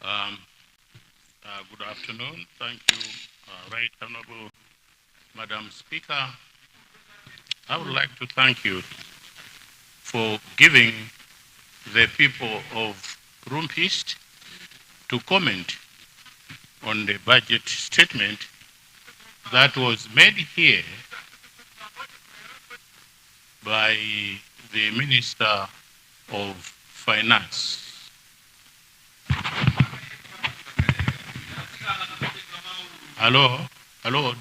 Um, Good afternoon. Thank you, Right Honorable Madam Speaker. I would like to thank you for giving the people of Room East to comment on the budget statement that was made here by the Minister of Finance. Hello? Hello?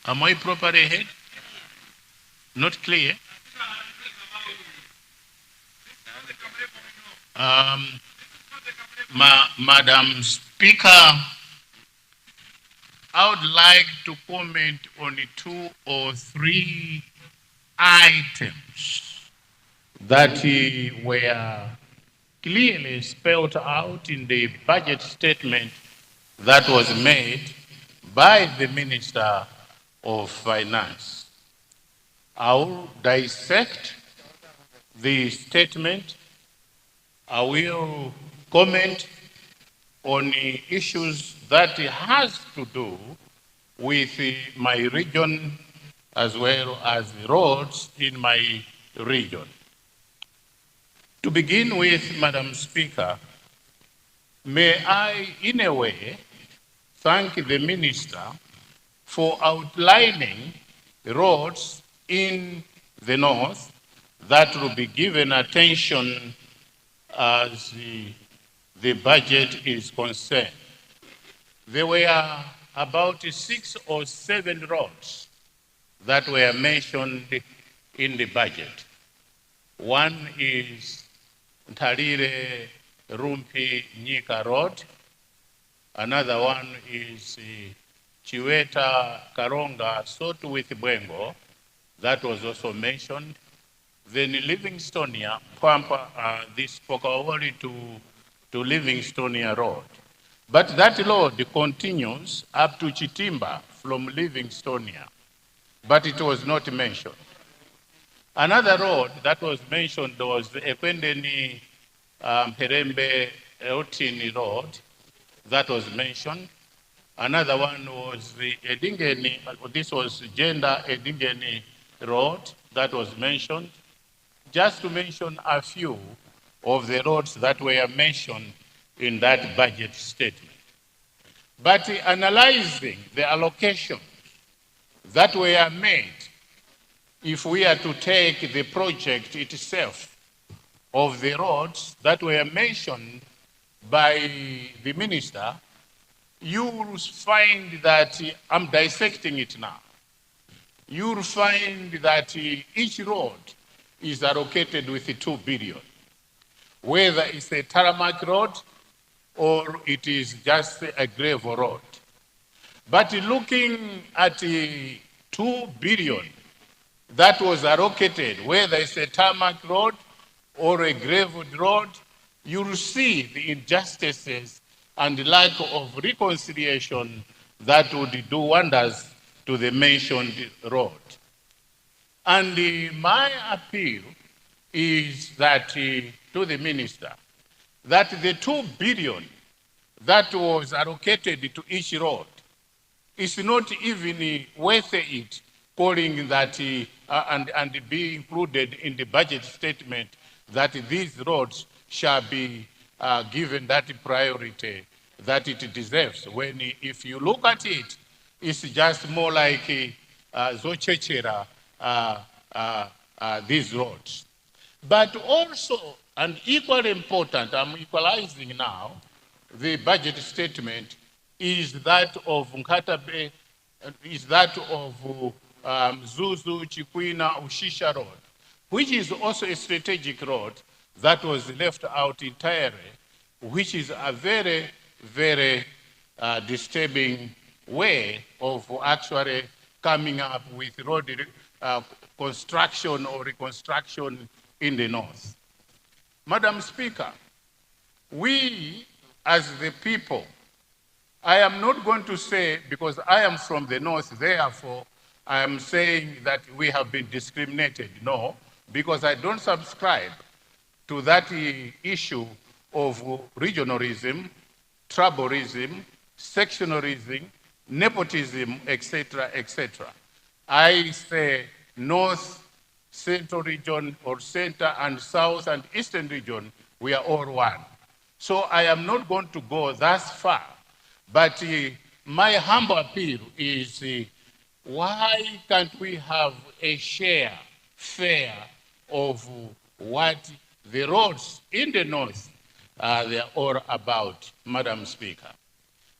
Am I properly heard? Not clear? Um, Madam Speaker, I would like to comment on 2 or 3 items that were clearly spelled out in the budget statement that was made by the Minister of Finance. I will dissect the statement. I will comment on issues that has to do with my region as well as the roads in my region. To begin with, Madam Speaker, may I, in a way, thank the Minister for outlining the roads in the north that will be given attention as the budget is concerned. There were about 6 or 7 roads that were mentioned in the budget. One is Ntalire Rumpi Nyika Road. Another one is Chiweta Karonga Sort with Bwengo. That was also mentioned. Then Livingstonia, Pampa, this Pokawari to Livingstonia Road. But that road continues up to Chitimba from Livingstonia, but it was not mentioned. Another road that was mentioned was the Ekwendeni Herembe Eotini Road, that was mentioned. Another one was the Edingeni, this was Gender Edingeni Road, that was mentioned. Just to mention a few of the roads that were mentioned in that budget statement. But analyzing the allocation that were made, if we are to take the project itself of the roads that were mentioned by the minister, you will find that, I'm dissecting it now, you will find that each road is allocated with 2 billion, whether it's a tarmac road or it is just a gravel road. But looking at 2 billion that was allocated, whether it's a tarmac road or a graveled road, you'll see the injustices and the lack of reconciliation that would do wonders to the mentioned road. And my appeal is that to the minister, that the 2 billion that was allocated to each road is not even worth it calling that and be included in the budget statement that these roads shall be given that priority that it deserves. When if you look at it, it's just more like Zochechera, these roads. But also, and equally important, I'm equalizing now, the budget statement is that of Nkatabe, is that of Zuzu, Chikwina, Ushisha Road, which is also a strategic road that was left out entirely, which is a very, very disturbing way of actually coming up with road construction or reconstruction in the north. Madam Speaker, we as the people, I am not going to say, because I am from the north, therefore I am saying that we have been discriminated. No, because I don't subscribe to that issue of regionalism, tribalism, sectionalism, nepotism, etc., etc. I say North, Central region, or Center and South and Eastern region, we are all one. So I am not going to go thus far, but my humble appeal is why can't we have a fair of what the roads in the North they are all about, Madam Speaker.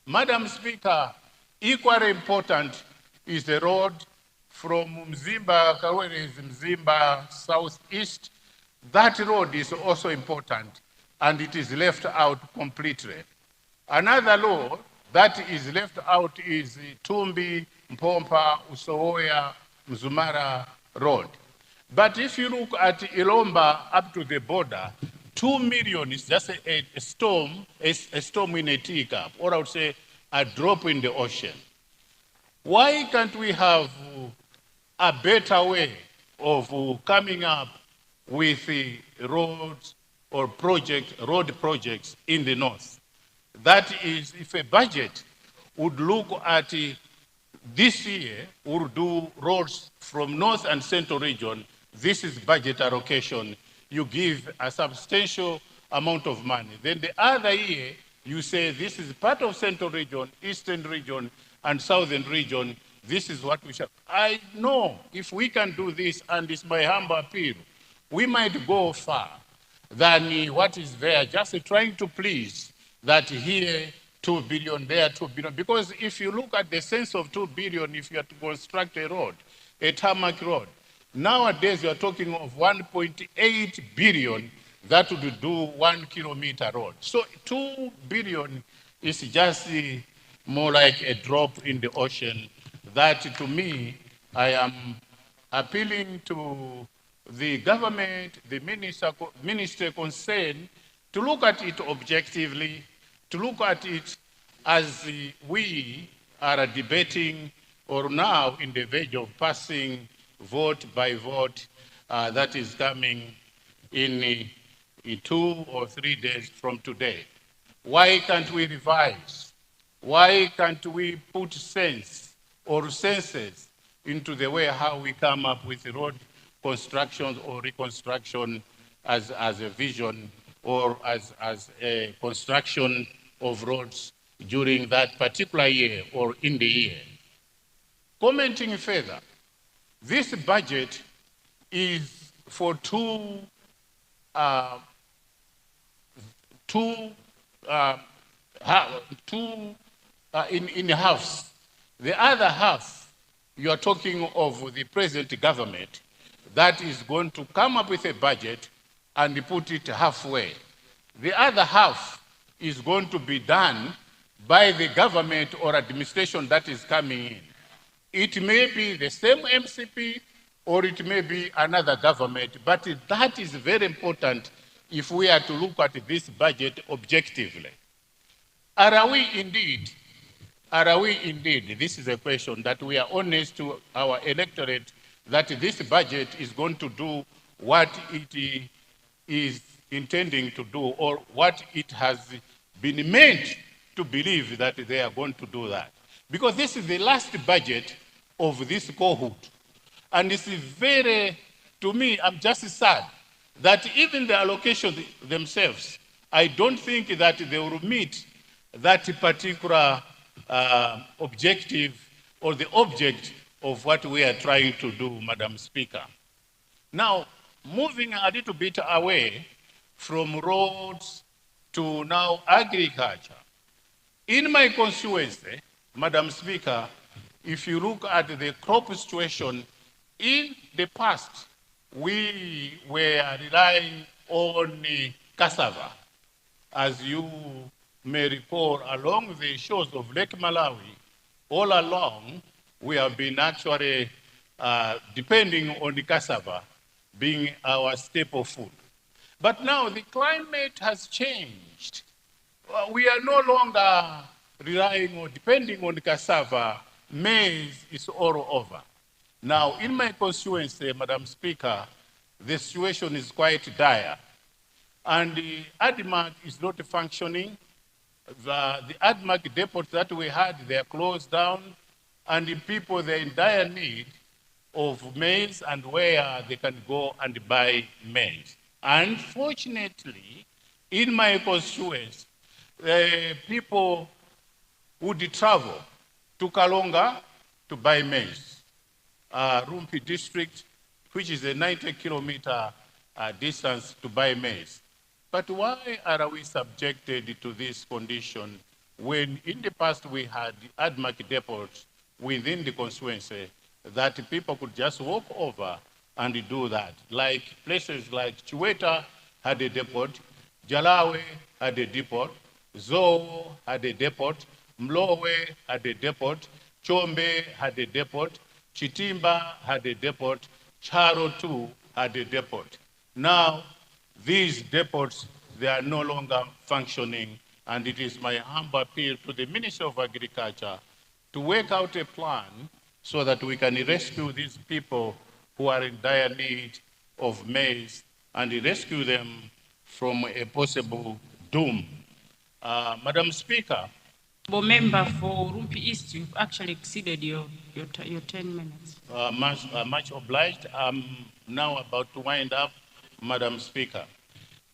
Madam Speaker, equally important is the road from Mzimba, Kawere Mzimba, southeast. That road is also important, and it is left out completely. Another road that is left out is Tumbi, Mpompa, Usowoya, Mzumara Road. But if you look at Ilomba up to the border, 2 million is just a storm in a teacup, or I would say a drop in the ocean. Why can't we have a better way of coming up with roads or road projects in the North? That is, if a budget would look at this year, we'll do roads from North and Central region. This is budget allocation. You give a substantial amount of money. Then the other year, you say this is part of Central region, Eastern region, and Southern region. This is what we shall. I know if we can do this, and it's my humble appeal, we might go far than what is there, just trying to please that here 2 billion, there 2 billion. Because if you look at the sense of 2 billion, if you have to construct a road, a tarmac road, nowadays you are talking of 1.8 billion that would do 1 kilometer road. So 2 billion is just more like a drop in the ocean. That to me, I am appealing to the government, the minister concerned, to look at it objectively, to look at it as we are debating or now in the verge of passing vote by vote that is coming in 2 or 3 days from today. Why can't we revise? Why can't we put sense or senses into the way how we come up with road construction or reconstruction as a vision or as a construction of roads during that particular year or in the year? Commenting further, this budget is for in halves. The other half, you are talking of the present government that is going to come up with a budget and put it halfway. The other half is going to be done by the government or administration that is coming in. It may be the same MCP or it may be another government, but that is very important if we are to look at this budget objectively. Are we indeed, this is a question that we are honest to our electorate that this budget is going to do what it is intending to do or what it has been meant to believe that they are going to do that. Because this is the last budget of this cohort. And it's very, to me, I'm just sad that even the allocations themselves, I don't think that they will meet that particular objective or the object of what we are trying to do, Madam Speaker. Now, moving a little bit away from roads to now agriculture. In my constituency, Madam Speaker, if you look at the crop situation, in the past, we were relying on cassava. As you may recall, along the shores of Lake Malawi, all along, we have been actually depending on the cassava being our staple food. But now the climate has changed. We are no longer relying or depending on the cassava. Maize is all over. Now, in my constituency, Madam Speaker, the situation is quite dire. and the ADMAC is not functioning. The ADMAC depots that we had, they are closed down, and the people, they're in dire need of maize and where they can go and buy maize. Unfortunately, in my constituency, the people would travel to Kalonga to buy maize. Rumpi district, which is a 90-kilometer distance to buy maize. But why are we subjected to this condition when in the past we had ADMAC depots within the constituency that people could just walk over and do that? Like places like Chiweta had a depot, Jalawe had a depot, Zoo had a depot, Mlowe had a depot, Chombe had a depot, Chitimba had a depot, Charo too had a depot. Now, these depots, they are no longer functioning, and it is my humble appeal to the Minister of Agriculture to work out a plan so that we can rescue these people who are in dire need of maize and rescue them from a possible doom. Madam Speaker. Member for Rumpi East, you've actually exceeded your 10 minutes. Much obliged. I'm now about to wind up, Madam Speaker.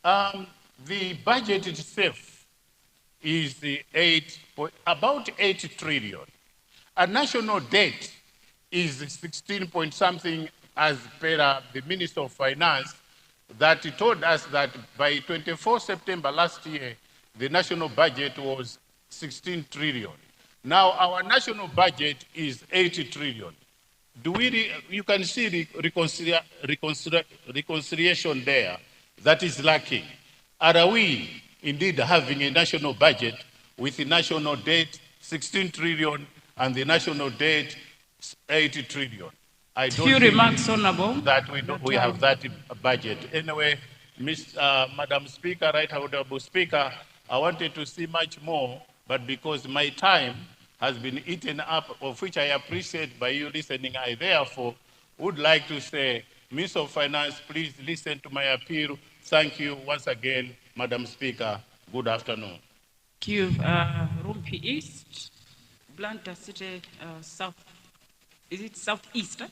The budget itself is about 8 trillion. A national debt is 16 point something, as per the Minister of Finance, that he told us that by 24 September last year, the national budget was 16 trillion. Now our national budget is 80 trillion. You can see the reconciliation there that is lacking. Are we indeed having a national budget with the national debt 16 trillion and the national debt 80 trillion? I don't think remarks, Honorable. That we have that budget. Anyway, Madam Speaker, Right Honorable Speaker, I wanted to see much more, but because my time has been eaten up, of which I appreciate by you listening, I therefore would like to say, Minister of Finance, please listen to my appeal. Thank you once again, Madam Speaker. Good afternoon. Thank you. Rumpi East, Blantyre City, South. Is it Southeast?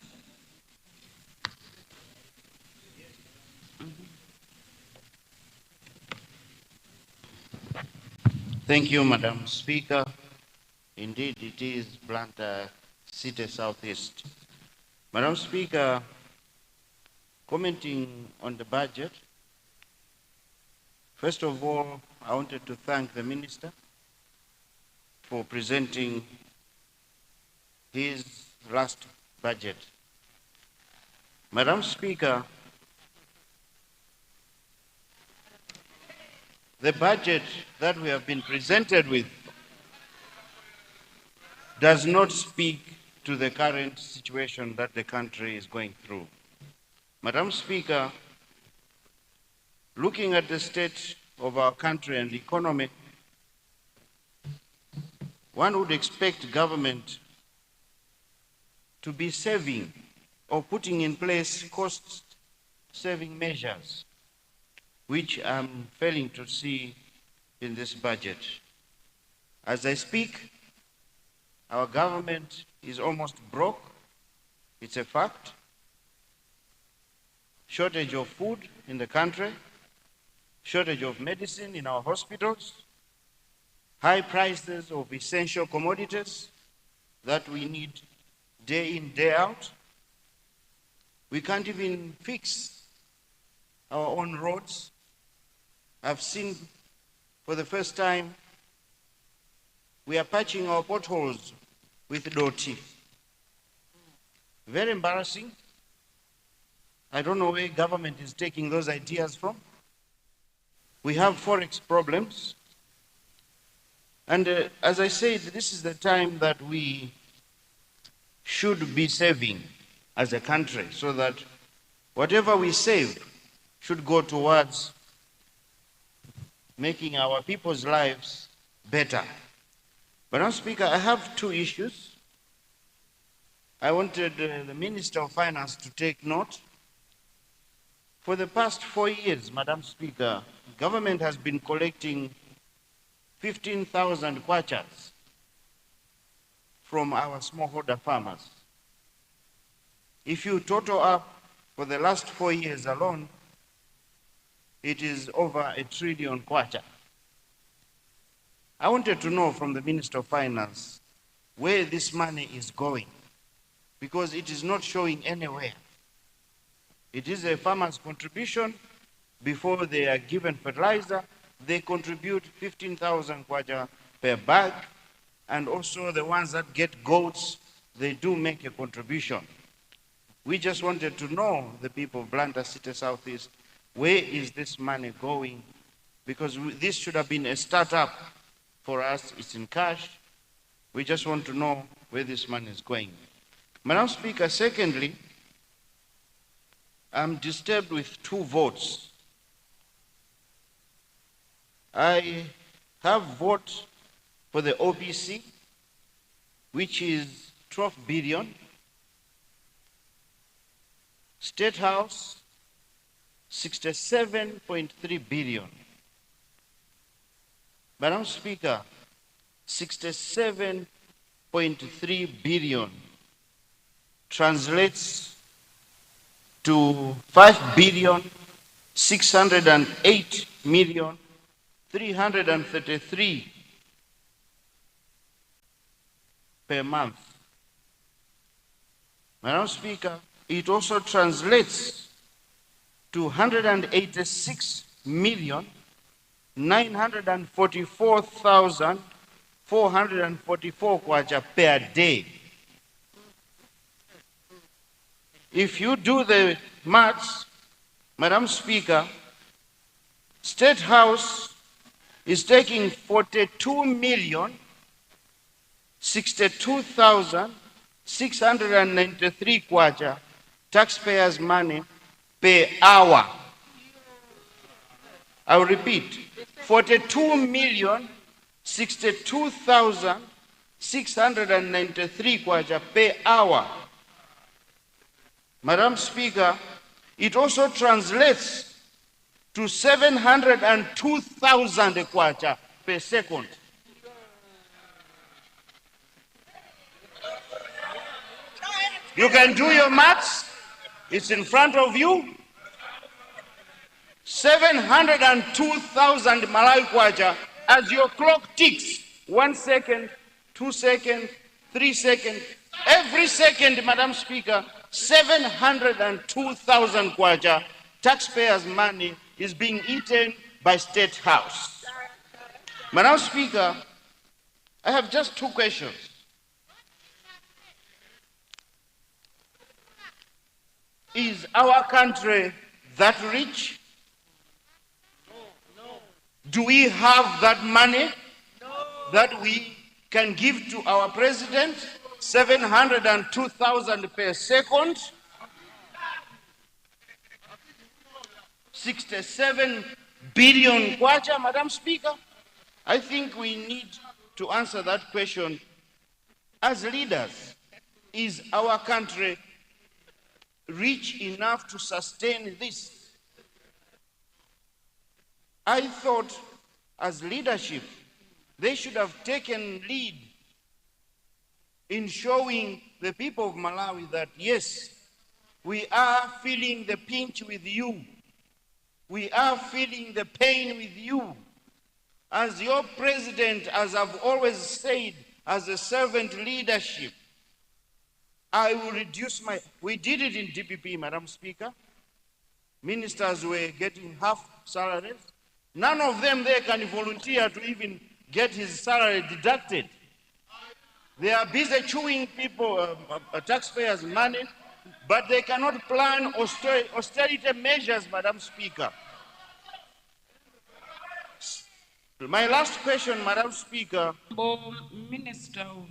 Thank you, Madam Speaker. Indeed, it is Blantyre City Southeast. Madam Speaker, commenting on the budget, first of all, I wanted to thank the Minister for presenting his last budget. Madam Speaker, the budget that we have been presented with does not speak to the current situation that the country is going through. Madam Speaker, looking at the state of our country and economy, one would expect government to be saving or putting in place cost-saving measures, which I'm failing to see in this budget. As I speak, our government is almost broke. It's a fact. Shortage of food in the country, shortage of medicine in our hospitals, high prices of essential commodities that we need day in, day out. We can't even fix our own roads. I've seen for the first time we are patching our potholes with doti. Very embarrassing. I don't know where government is taking those ideas from. We have forex problems. And as I said, this is the time that we should be saving as a country, so that whatever we save should go towards making our people's lives better. Madam Speaker, I have two issues. I wanted the Minister of Finance to take note. For the past 4 years, Madam Speaker, government has been collecting 15,000 kwachas from our smallholder farmers. If you total up for the last 4 years alone, it is over 1 trillion kwacha. I wanted to know from the Minister of Finance where this money is going, because it is not showing anywhere. It is a farmer's contribution. Before they are given fertilizer, they contribute 15,000 kwacha per bag, and also the ones that get goats, they do make a contribution. We just wanted to know, the people of Blantyre City Southeast, where is this money going? Because this should have been a startup for us. It's in cash. We just want to know where this money is going. Madam Speaker, secondly, I'm disturbed with 2 votes. I have vote for the OPC, which is 12 billion. State House, 67.3 billion. Madam Speaker, 67.3 billion translates to 5,608,333 per month. Madam Speaker, it also translates to 186,944,444 kwacha per day. If you do the maths, Madam Speaker, State House is taking 42,062,693 kwacha taxpayers' money per hour. I will repeat, 42,062,693 kwacha per hour. Madam Speaker, it also translates to 702,000 kwacha per second. You can do your maths. It's in front of you. 702,000 Malawi kwacha as your clock ticks. 1 second, 2 seconds, 3 seconds. Every second, Madam Speaker, 702,000 kwacha taxpayers' money is being eaten by State House. Madam Speaker, I have just 2 questions. Is our country that rich? Do we have that money that we can give to our president? 702,000 per second? 67 billion kwacha, Madam Speaker? I think we need to answer that question as leaders. Is our country rich enough to sustain this? I thought as leadership, they should have taken lead in showing the people of Malawi that yes, we are feeling the pinch with you. We are feeling the pain with you. As your president, as I've always said, as a servant leadership, I will reduce we did it in DPP, Madam Speaker. Ministers were getting half salaries. None of them there can volunteer to even get his salary deducted. They are busy chewing people, taxpayers' money, but they cannot plan austerity measures, Madam Speaker. My last question, Madam Speaker. Minister of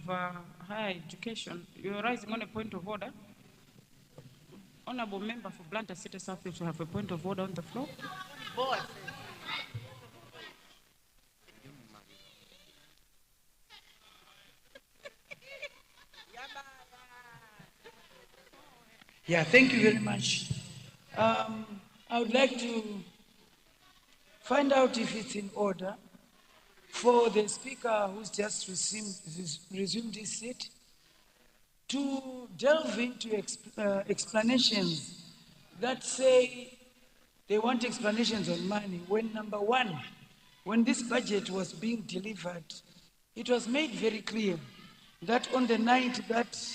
Higher Education, you're rising on a point of order. Honorable member for Blantyre City Southeast, you have a point of order on the floor. Yeah, thank you very much. I I would like to find out if it's in order for the speaker who's just resumed his seat to delve into explanations that say they want explanations on money, when number one, when this budget was being delivered, it was made very clear that on the night that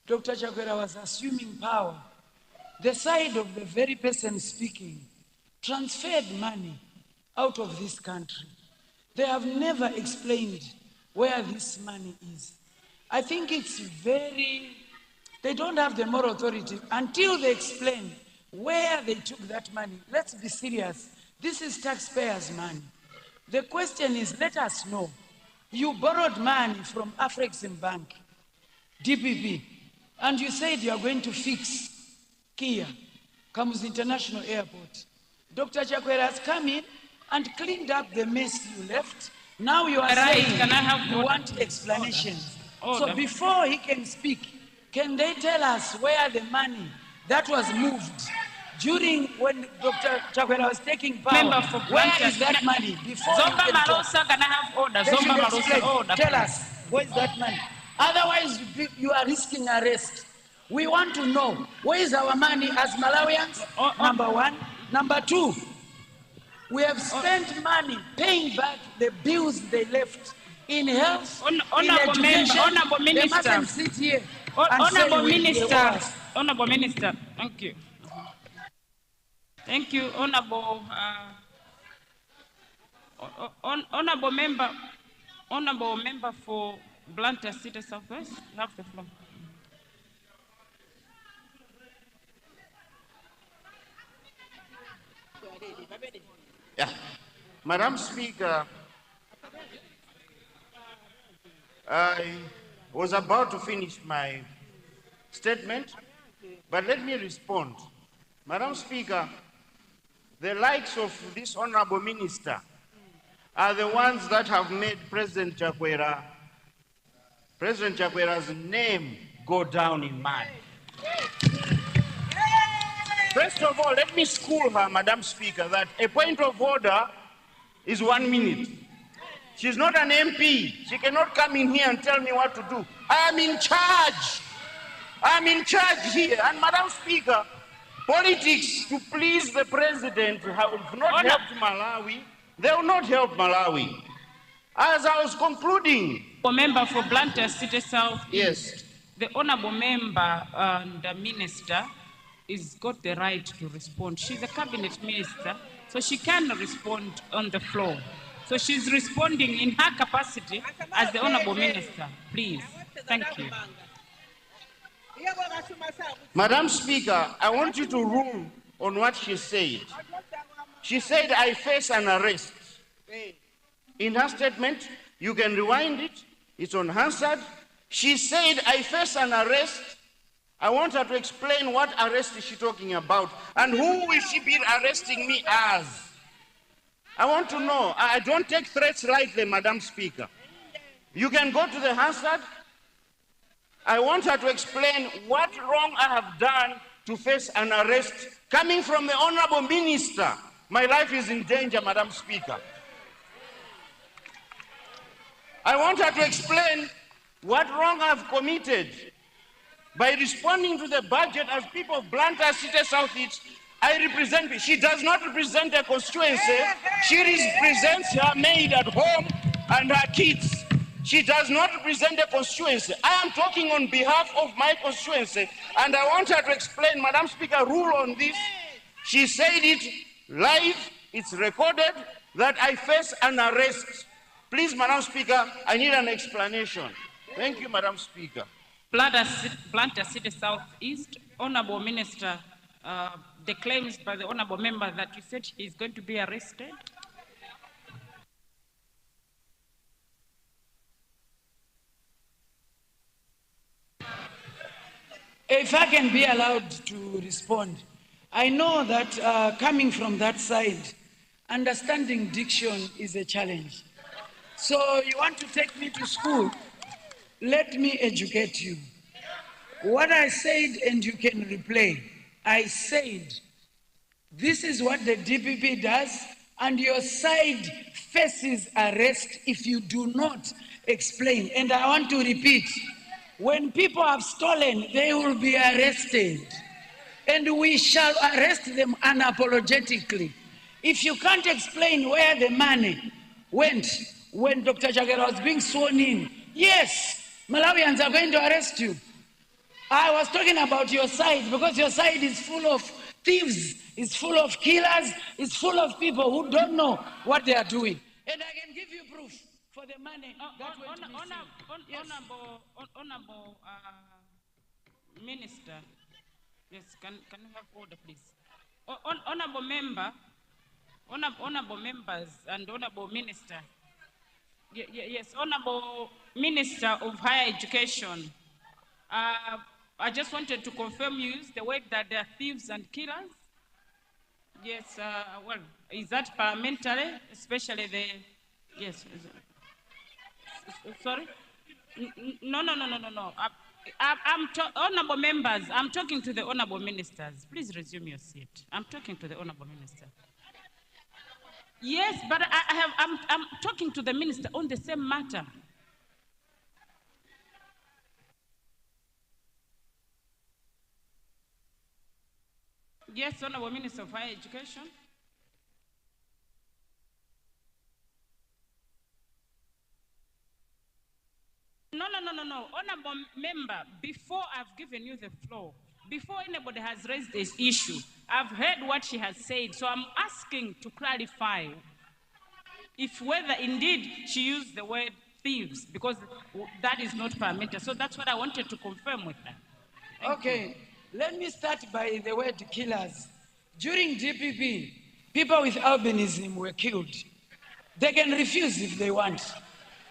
Dr. Chakwera was assuming power, the side of the very person speaking transferred money out of this country. They have never explained where this money is. I think it's they don't have the moral authority until they explain where they took that money. Let's be serious. This is taxpayers' money. The question is, let us know. You borrowed money from Afrexim Bank, DPP, and you said you are going to fix Kia, Kamuzu International Airport. Dr. Chakwera has come in and cleaned up the mess you left. Now you are saying you want explanations. So before he can speak, can they tell us where the money that was moved during when Dr. Chakwera was taking power, where is that money? Before Zomba Malosa, can I have order? Zomba Malosa, order. Tell us, where is that money? Otherwise, you are risking arrest. We want to know, where is our money as Malawians? Number one. Number two, we have spent money paying back the bills they left in health, in education. Honorable Minister. They mustn't sit here and Honorable say Minister. Honorable Minister, thank you. Thank you, Honorable Honorable Member for Blantyre City Southwest. You have the floor. Yeah. Madam Speaker, I was about to finish my statement, but let me respond. Madam Speaker, the likes of this honorable minister are the ones that have made President Chakwera's name go down in mud. First of all, let me school her, Madam Speaker, that a point of order is 1 minute. She's not an MP. She cannot come in here and tell me what to do. I am in charge. I'm in charge here. And Madam Speaker, politics to please the president have not helped Malawi. They will not help Malawi. As I was concluding. Member for Blantyre City South. Yes. The honorable member and the minister is got the right to respond. She's a cabinet minister, so she can respond on the floor. So she's responding in her capacity as the honorable minister. Please. Thank you. Madam Speaker, I want you to rule on what she said. She said, I face an arrest. In her statement, you can rewind it. It's unanswered. She said, I face an arrest. I want her to explain what arrest is she talking about and who will she be arresting me as. I want to know. I don't take threats lightly, Madam Speaker. You can go to the Hansard. I want her to explain what wrong I have done to face an arrest coming from the honorable minister. My life is in danger, Madam Speaker. I want her to explain what wrong I've committed by responding to the budget as people of Blantyre City Southeast. I represent, she does not represent a constituency. She represents her maid at home and her kids. She does not represent a constituency. I am talking on behalf of my constituency, and I want her to explain, Madam Speaker, rule on this. She said it live, it's recorded, that I face an arrest. Please, Madam Speaker, I need an explanation. Thank you, Madam Speaker. Blantyre City Southeast, Honorable Minister, the claims by the Honorable Member that you said he is going to be arrested. If I can be allowed to respond, I know that coming from that side, understanding diction is a challenge. So you want to take me to school? Let me educate you. What I said, and you can replay, I said This is what the DPP does, and your side faces arrest if you do not explain. And I want to repeat, when people have stolen, they will be arrested. And we shall arrest them unapologetically. If you can't explain where the money went when Dr. Chagera was being sworn in, yes, Malawians are going to arrest you. I was talking about your side because your side is full of thieves, is full of killers, is full of people who don't know what they are doing. And I can give you proof for the money that went missing. Yes. Honorable Minister, yes, can you have order, please? Honorable members and Honorable Minister. Yes, Honorable Minister of Higher Education. I just wanted to confirm you use the word that they are thieves and killers. Yes, well, is that parliamentary, especially the, yes, sorry? No. Honorable members, I'm talking to the honorable ministers. Please resume your seat. I'm talking to the honorable minister. Yes, but I'm talking to the minister on the same matter. Yes, Honorable Minister of Higher Education. No. Honorable member, before I've given you the floor, before anybody has raised this issue, I've heard what she has said, so I'm asking to clarify if whether indeed she used the word thieves, because that is not permitted. So that's what I wanted to confirm with her. Okay, let me start by the word killers. During DPP, people with albinism were killed. They can refuse if they want.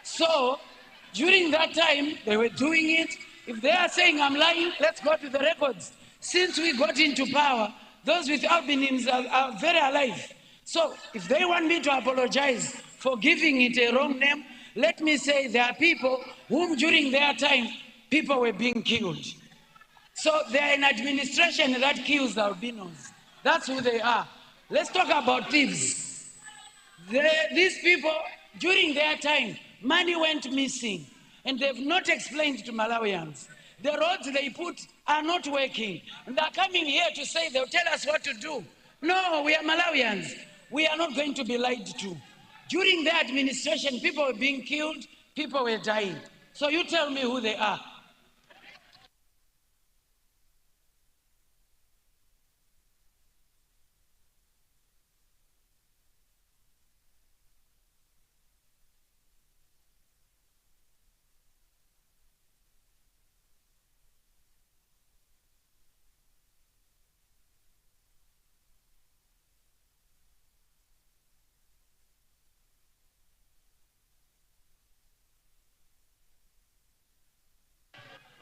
So, during that time, they were doing it. If they are saying I'm lying, let's go to the records. Since we got into power, those with albinism are very alive. So, if they want me to apologize for giving it a wrong name, let me say there are people whom during their time, people were being killed. So they are an administration that kills albinos. That's who they are. Let's talk about thieves. These people, during their time, money went missing, and they've not explained to Malawians. The roads they put are not working, and they're coming here to say they'll tell us what to do. No, we are Malawians. We are not going to be lied to. During their administration, people were being killed, people were dying. So you tell me who they are.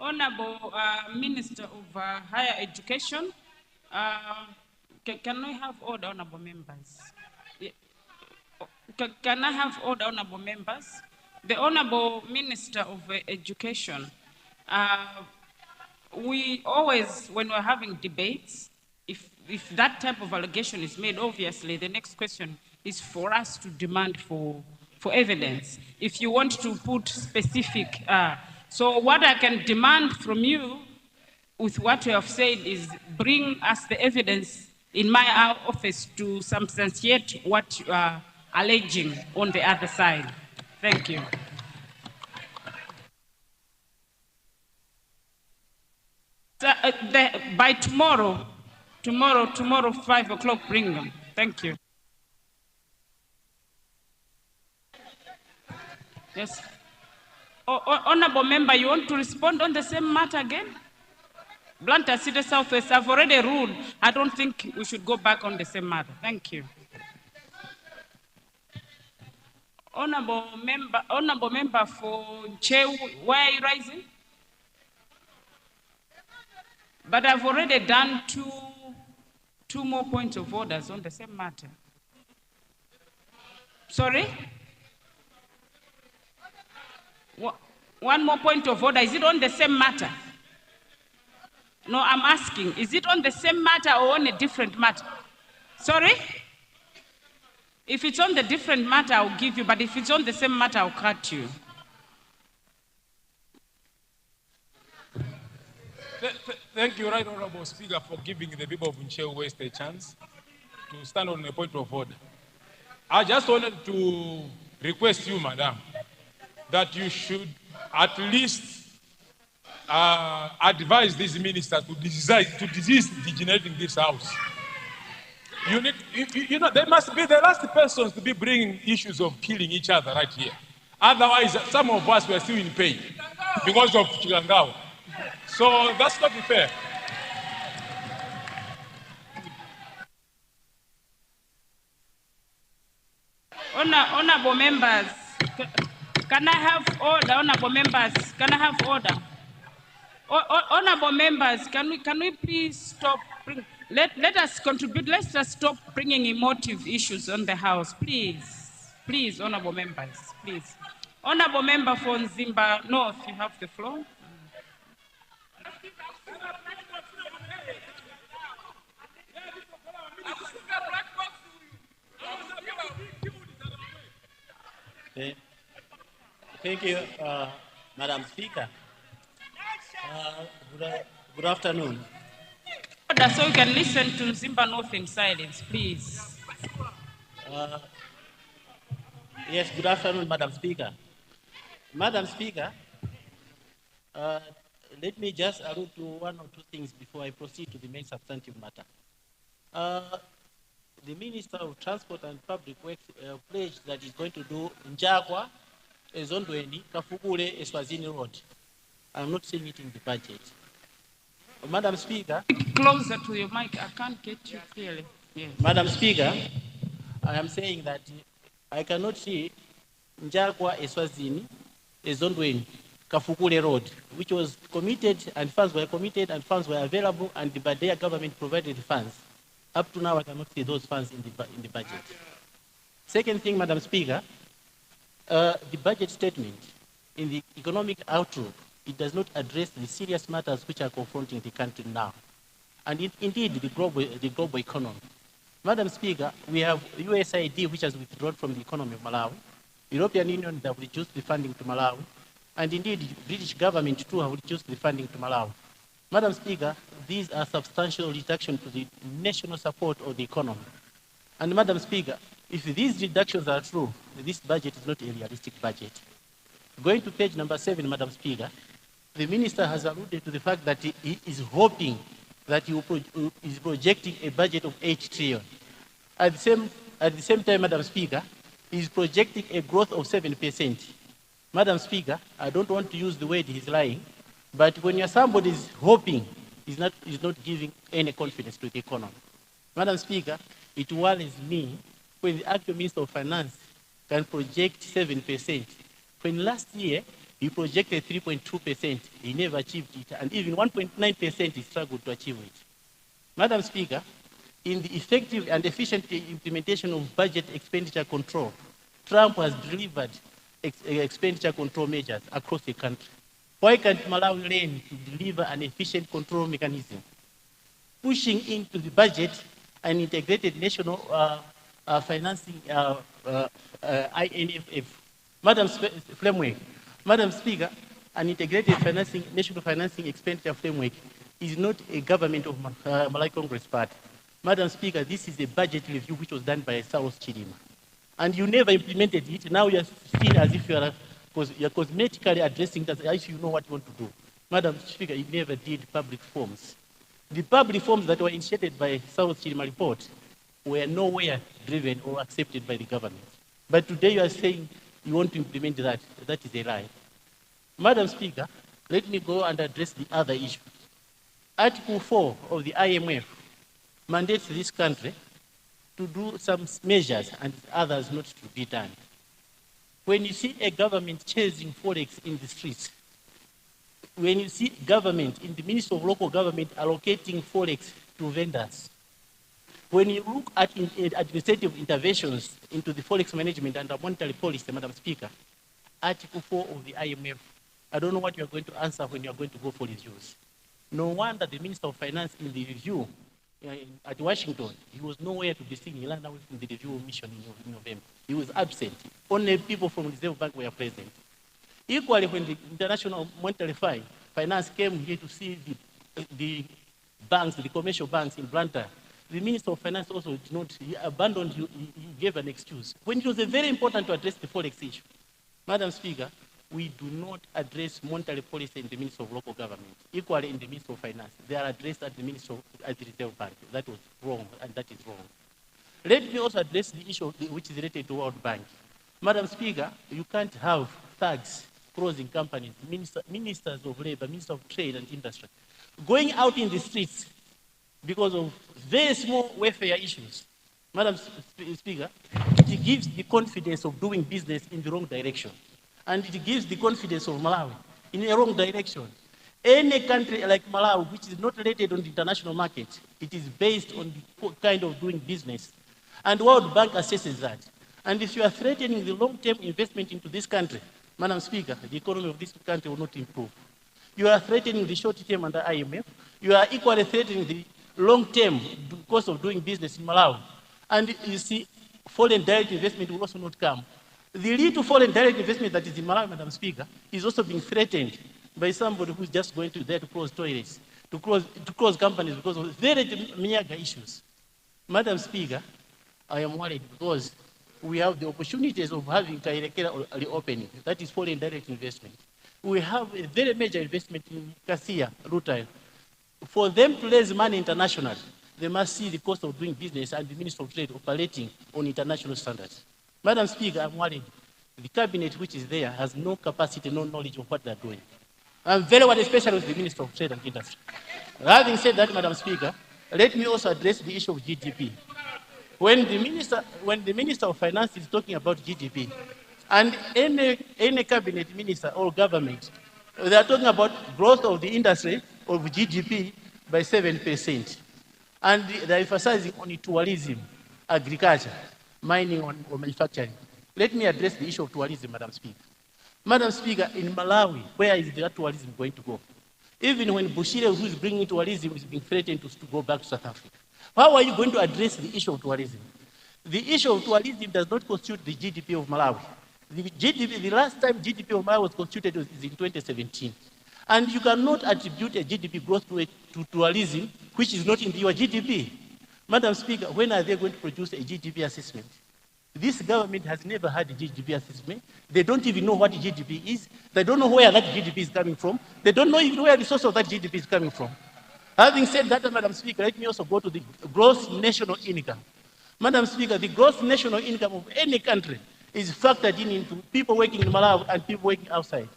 Honorable Minister of Higher Education, can I have order, honorable members? Yeah. Can I have order, honorable members? The Honorable Minister of Education, we always, when we're having debates, if that type of allegation is made, obviously the next question is for us to demand for evidence. If you want to put specific, so what I can demand from you with what you have said is bring us the evidence in my office to substantiate what you are alleging on the other side. Thank you. So, by tomorrow, 5 o'clock, bring them. Thank you. Yes. Honorable member, you want to respond on the same matter again? Blantyre City Southwest, I've already ruled. I don't think we should go back on the same matter. Thank you. Honorable member for Chair, why are you rising? But I've already done two more points of orders on the same matter. Sorry? One more point of order. Is it on the same matter? No, I'm asking, is it on the same matter or on a different matter? Sorry? If it's on the different matter, I'll give you, but if it's on the same matter, I'll cut you. Thank you, Right Honorable Speaker, for giving the people of Nchew West a chance to stand on a point of order. I just wanted to request you, Madam, that you should at least advise these ministers to desist degenerating this house. They must be the last persons to be bringing issues of killing each other right here. Otherwise, some of us were still in pain because of Chilangao. So that's not fair. Honorable members, can I have order? Honorable members, can I have order? Honorable members, can we please stop? Let us contribute. Let's just stop bringing emotive issues on the house, please. Please, honorable members, please. Honorable member for Nzimba North, you have the floor. Thank you, Madam Speaker. Good afternoon. Order, so you can listen to Nzimba North in silence, please. Yes, good afternoon, Madam Speaker. Madam Speaker, let me just allude to one or two things before I proceed to the main substantive matter. The Minister of Transport and Public Works pledged that he's going to do Njagwa, Ezondweni, Kafukule, Eswazini Road. I'm not seeing it in the budget. Madam Speaker. Closer to your mic, I can't get you clearly. Yes. Madam Speaker, I am saying that I cannot see Njagwa, Eswazini, Ezondweni, Kafukule Road, which was committed and funds were committed and funds were available and the Badea government provided funds. Up to now, I cannot see those funds in the budget. Second thing, Madam Speaker, the budget statement in the economic outlook, it does not address the serious matters which are confronting the country now. And indeed, the global economy. Madam Speaker, we have USAID, which has withdrawn from the economy of Malawi. European Union have reduced the funding to Malawi. And indeed, the British government too have reduced the funding to Malawi. Madam Speaker, these are substantial reductions to the national support of the economy. And Madam Speaker, if these reductions are true, this budget is not a realistic budget. Going to page number 7, Madam Speaker, the Minister has alluded to the fact that he is hoping that he is projecting a budget of 8 trillion. At the same time, Madam Speaker, he is projecting a growth of 7%. Madam Speaker, I don't want to use the word he's lying, but when somebody is hoping, he's not giving any confidence to the economy. Madam Speaker, it worries me when the actual Minister of Finance can project 7%. When last year, he projected 3.2%, he never achieved it, and even 1.9% he struggled to achieve it. Madam Speaker, in the effective and efficient implementation of budget expenditure control, Trump has delivered expenditure control measures across the country. Why can't Malawi learn to deliver an efficient control mechanism? Pushing into the budget an integrated national financing INFF. Madam Speaker, an integrated national financing expenditure framework is not a government of Malawi Congress Party. Madam Speaker, this is a budget review which was done by South Chilima. And you never implemented it. Now you're seen as if you're cosmetically addressing that, as if you know what you want to do. Madam Speaker, you never did public forms. The public forms that were initiated by South Chilima report were nowhere driven or accepted by the government. But today you are saying you want to implement that. That is a lie. Madam Speaker, let me go and address the other issue. Article 4 of the IMF mandates this country to do some measures and others not to be done. When you see a government chasing forex in the streets, when you see government in the Ministry of Local Government allocating forex to vendors, when you look at administrative interventions into the forex management and monetary policy, Madam Speaker, Article 4 of the IMF, I don't know what you're going to answer when you're going to go for reviews. No wonder the Minister of Finance in the review at Washington. He was nowhere to be seen. He ran away from the review mission in November. He was absent. Only people from Reserve Bank were present. Equally, when the International Monetary Finance came here to see the banks, the commercial banks in Blantyre, the Minister of Finance also did not, he abandoned, he gave an excuse. When it was very important to address the Forex issue. Madam Speaker, we do not address monetary policy in the Ministry of Local Government. Equally in the Ministry of Finance, they are addressed at the Ministry at the Reserve Bank. That was wrong, and that is wrong. Let me also address the issue which is related to World Bank. Madam Speaker, you can't have thugs closing companies, ministers of labor, minister of trade and industry, going out in the streets because of very small welfare issues. Madam Speaker, it gives the confidence of doing business in the wrong direction. And it gives the confidence of Malawi in a wrong direction. Any country like Malawi, which is not rated on the international market, it is based on the kind of doing business. And World Bank assesses that. And if you are threatening the long-term investment into this country, Madam Speaker, the economy of this country will not improve. You are threatening the short-term under IMF. You are equally threatening the long-term cost of doing business in Malawi. And you see, foreign direct investment will also not come. The little foreign direct investment that is in Malawi, Madam Speaker, is also being threatened by somebody who's just going to there to close toilets, to close companies because of very meager issues. Madam Speaker, I am worried because we have the opportunities of having Kairekera reopening, that is foreign direct investment. We have a very major investment in Kasia, Rutile. For them to raise money internationally, they must see the cost of doing business and the Minister of Trade operating on international standards. Madam Speaker, I'm worried. The cabinet which is there has no capacity, no knowledge of what they're doing. I'm very worried, especially with the Minister of Trade and Industry. Having said that, Madam Speaker, let me also address the issue of GDP. When the Minister of Finance is talking about GDP, and any cabinet minister or government, they are talking about growth of the industry of GDP by 7%. And they're emphasizing on tourism, agriculture, mining or manufacturing. Let me address the issue of tourism, Madam Speaker. Madam Speaker, in Malawi, where is that tourism going to go? Even when Bushire, who is bringing tourism, is being threatened to go back to South Africa. How are you going to address the issue of tourism? The issue of tourism does not constitute the GDP of Malawi. The last time GDP of Malawi was constituted was in 2017. And you cannot attribute a GDP growth to tourism, which is not in your GDP. Madam Speaker, when are they going to produce a GDP assessment? This government has never had a GDP assessment. They don't even know what GDP is. They don't know where that GDP is coming from. They don't know even where the source of that GDP is coming from. Having said that, Madam Speaker, let me also go to the gross national income. Madam Speaker, the gross national income of any country is factored into people working in Malawi and people working outside.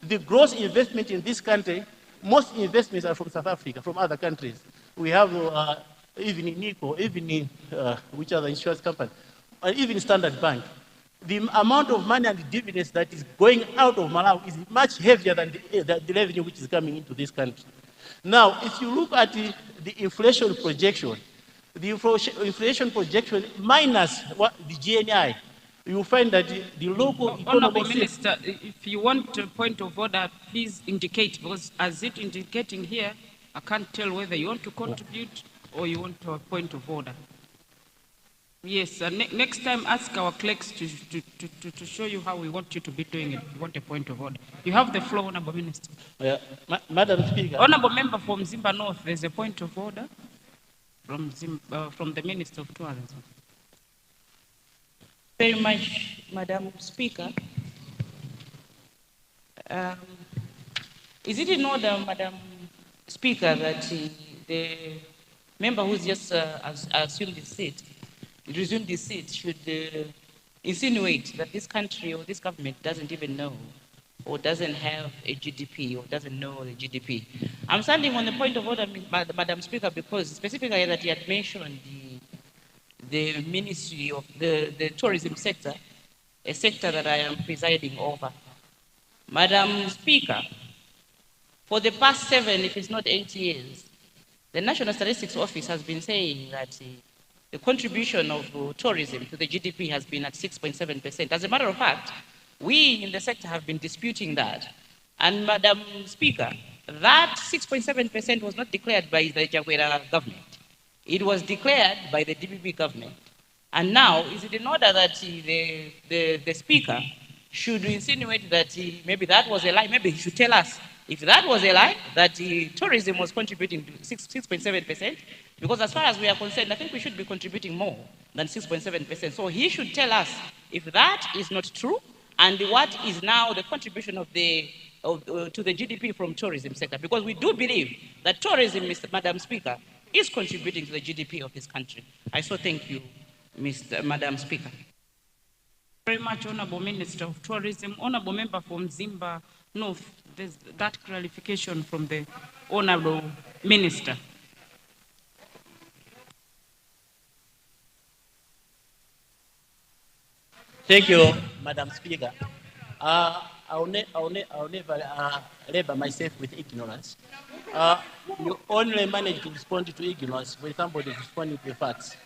The gross investment in this country, most investments are from South Africa, from other countries. We have even in NICO, even in which other insurance company, or even Standard Bank. The amount of money and the dividends that is going out of Malawi is much heavier than the revenue which is coming into this country. Now, if you look at the inflation projection, the inflation projection minus the GNI, you will find that the local Honourable Minister, if you want a point of order, please indicate, because as it indicating here, I can't tell whether you want to contribute or you want a point of order. Yes, next time ask our clerks to show you how we want you to be doing it. You want a point of order. You have the floor, Honourable Minister. Madam Speaker. Honourable Member from Zimba North, there's a point of order from the Minister of Tourism. Very much, Madam Speaker. Is it in order, Madam Speaker, that the member who's just assumed the seat, resumed the seat, should insinuate that this country or this government doesn't even know or doesn't have a GDP or doesn't know the GDP? I'm standing on the point of order, Madam Speaker, because specifically that you had mentioned the Ministry of the tourism sector, a sector that I am presiding over. Madam Speaker, for the past 7, if it's not 8 years, the National Statistics Office has been saying that the contribution of tourism to the GDP has been at 6.7%. As a matter of fact, we in the sector have been disputing that. And Madam Speaker, that 6.7% was not declared by the Jaguera government. It was declared by the DPP government. And now, is it in order that the speaker should insinuate that maybe that was a lie? Maybe he should tell us if that was a lie, that tourism was contributing to 6.7%, because as far as we are concerned, I think we should be contributing more than 6.7%. So he should tell us if that is not true, and what is now the contribution to the GDP from tourism sector, because we do believe that tourism, Madam Speaker, is contributing to the GDP of this country. I so thank you, Madam Speaker. Very much, Honorable Minister of Tourism. Honorable Member from Zimba North, there's that clarification from the Honorable Minister. Thank you, Madam Speaker. I'll never labor myself with ignorance. You only manage to respond to ignorance when somebody is responding to the facts.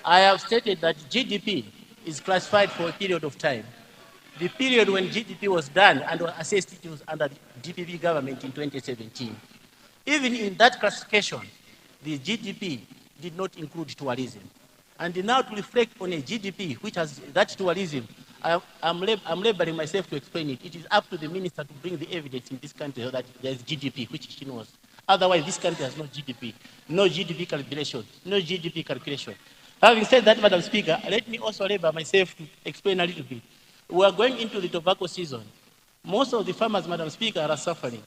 I have stated that GDP is classified for a period of time. The period when GDP was done and was assessed, it was under the DPP government in 2017. Even in that classification, the GDP did not include tourism. And now to reflect on a GDP which has that tourism, I'm laboring myself to explain it. It is up to the minister to bring the evidence in this country that there is GDP, which she knows. Otherwise, this country has no GDP, no GDP calculation, no GDP calculation. Having said that, Madam Speaker, let me also labor myself to explain a little bit. We are going into the tobacco season. Most of the farmers, Madam Speaker, are suffering.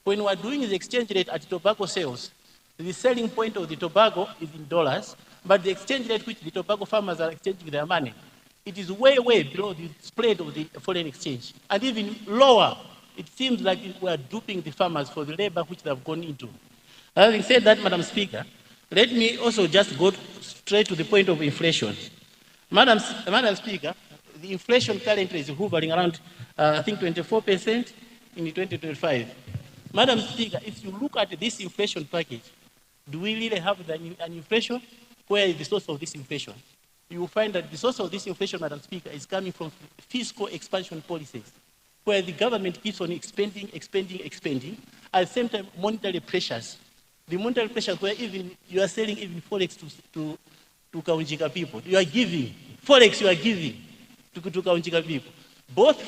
When we are doing the exchange rate at tobacco sales, the selling point of the tobacco is in dollars, but the exchange rate which the tobacco farmers are exchanging their money, it is way, way below the spread of the foreign exchange. And even lower, it seems like we are duping the farmers for the labor which they have gone into. Having said that, Madam Speaker, let me also just go straight to the point of inflation. Madam Speaker, the inflation currently is hovering around, I think, 24% in 2025. Madam Speaker, if you look at this inflation package, do we really have an inflation? Where is the source of this inflation? You will find that the source of this inflation, Madam Speaker, is coming from fiscal expansion policies, where the government keeps on expanding, at the same time monetary pressures. The monetary pressures where even you are selling even Forex to Kaunjika people. You are giving, Forex you are giving to Kaunjika people. Both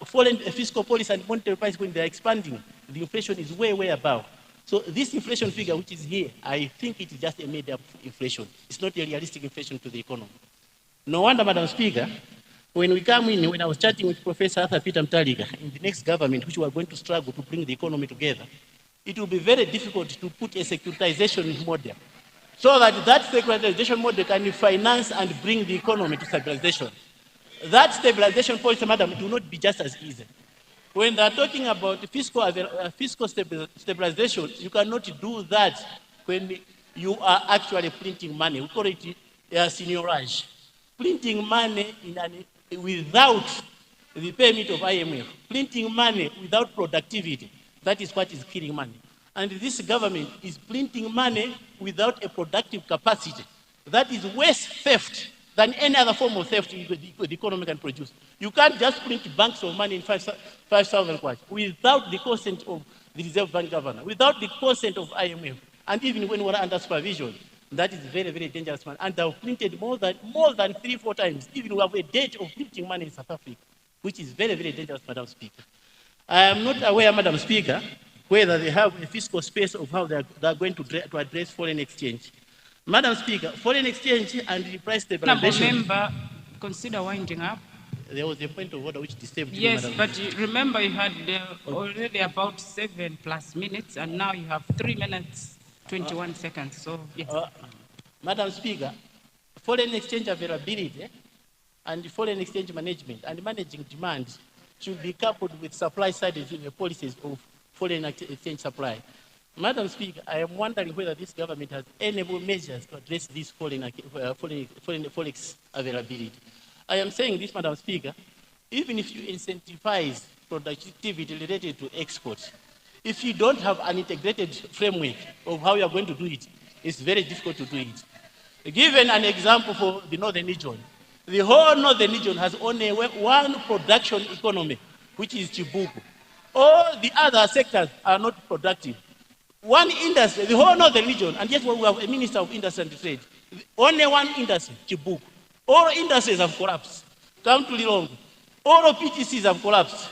foreign fiscal policy and monetary policy, when they are expanding, the inflation is way, way above. So this inflation figure which is here, I think it is just a made-up inflation. It's not a realistic inflation to the economy. No wonder, Madam Speaker, when we come in, when I was chatting with Professor Arthur Peter Mutharika in the next government, which we are going to struggle to bring the economy together, it will be very difficult to put a securitization model so that that securitization model can finance and bring the economy to stabilization. That stabilization policy, Madam, it will not be just as easy. When they're talking about fiscal stabilization, you cannot do that when you are actually printing money. We call it seigniorage. Printing money without the payment of IMF, printing money without productivity, that is what is killing money. And this government is printing money without a productive capacity. That is worse theft than any other form of theft the economy can produce. You can't just print banks of money in 5,000 kwacha without the consent of the Reserve Bank governor, without the consent of IMF, and even when we're under supervision. That is very, very dangerous, man. And they've printed more than 3-4 times. Even we have a date of printing money in South Africa, which is very, very dangerous, Madam Speaker. I am not aware, Madam Speaker, whether they have a fiscal space of how they are going to address foreign exchange. Madam Speaker, foreign exchange and the price stabilization. Member, consider winding up. There was a point of order which disturbed me, Yes, Madam. but remember you had already about 7+ minutes, and now you have 3 minutes, 21 seconds. So, yes. Madam Speaker, foreign exchange availability and foreign exchange management and managing demand should be coupled with supply side policies of foreign exchange supply. Madam Speaker, I am wondering whether this government has any measures to address this forex availability. I am saying this, Madam Speaker, even if you incentivize productivity related to exports, if you don't have an integrated framework of how you are going to do it, it's very difficult to do it. Given an example for the Northern region, the whole Northern region has only one production economy, which is Chibuku. All the other sectors are not productive. One industry, the whole northern region, and yet we have a minister of industry and trade. Only one industry, Chibuk. All industries have collapsed. Come to Lilongwe. All PTCs have collapsed.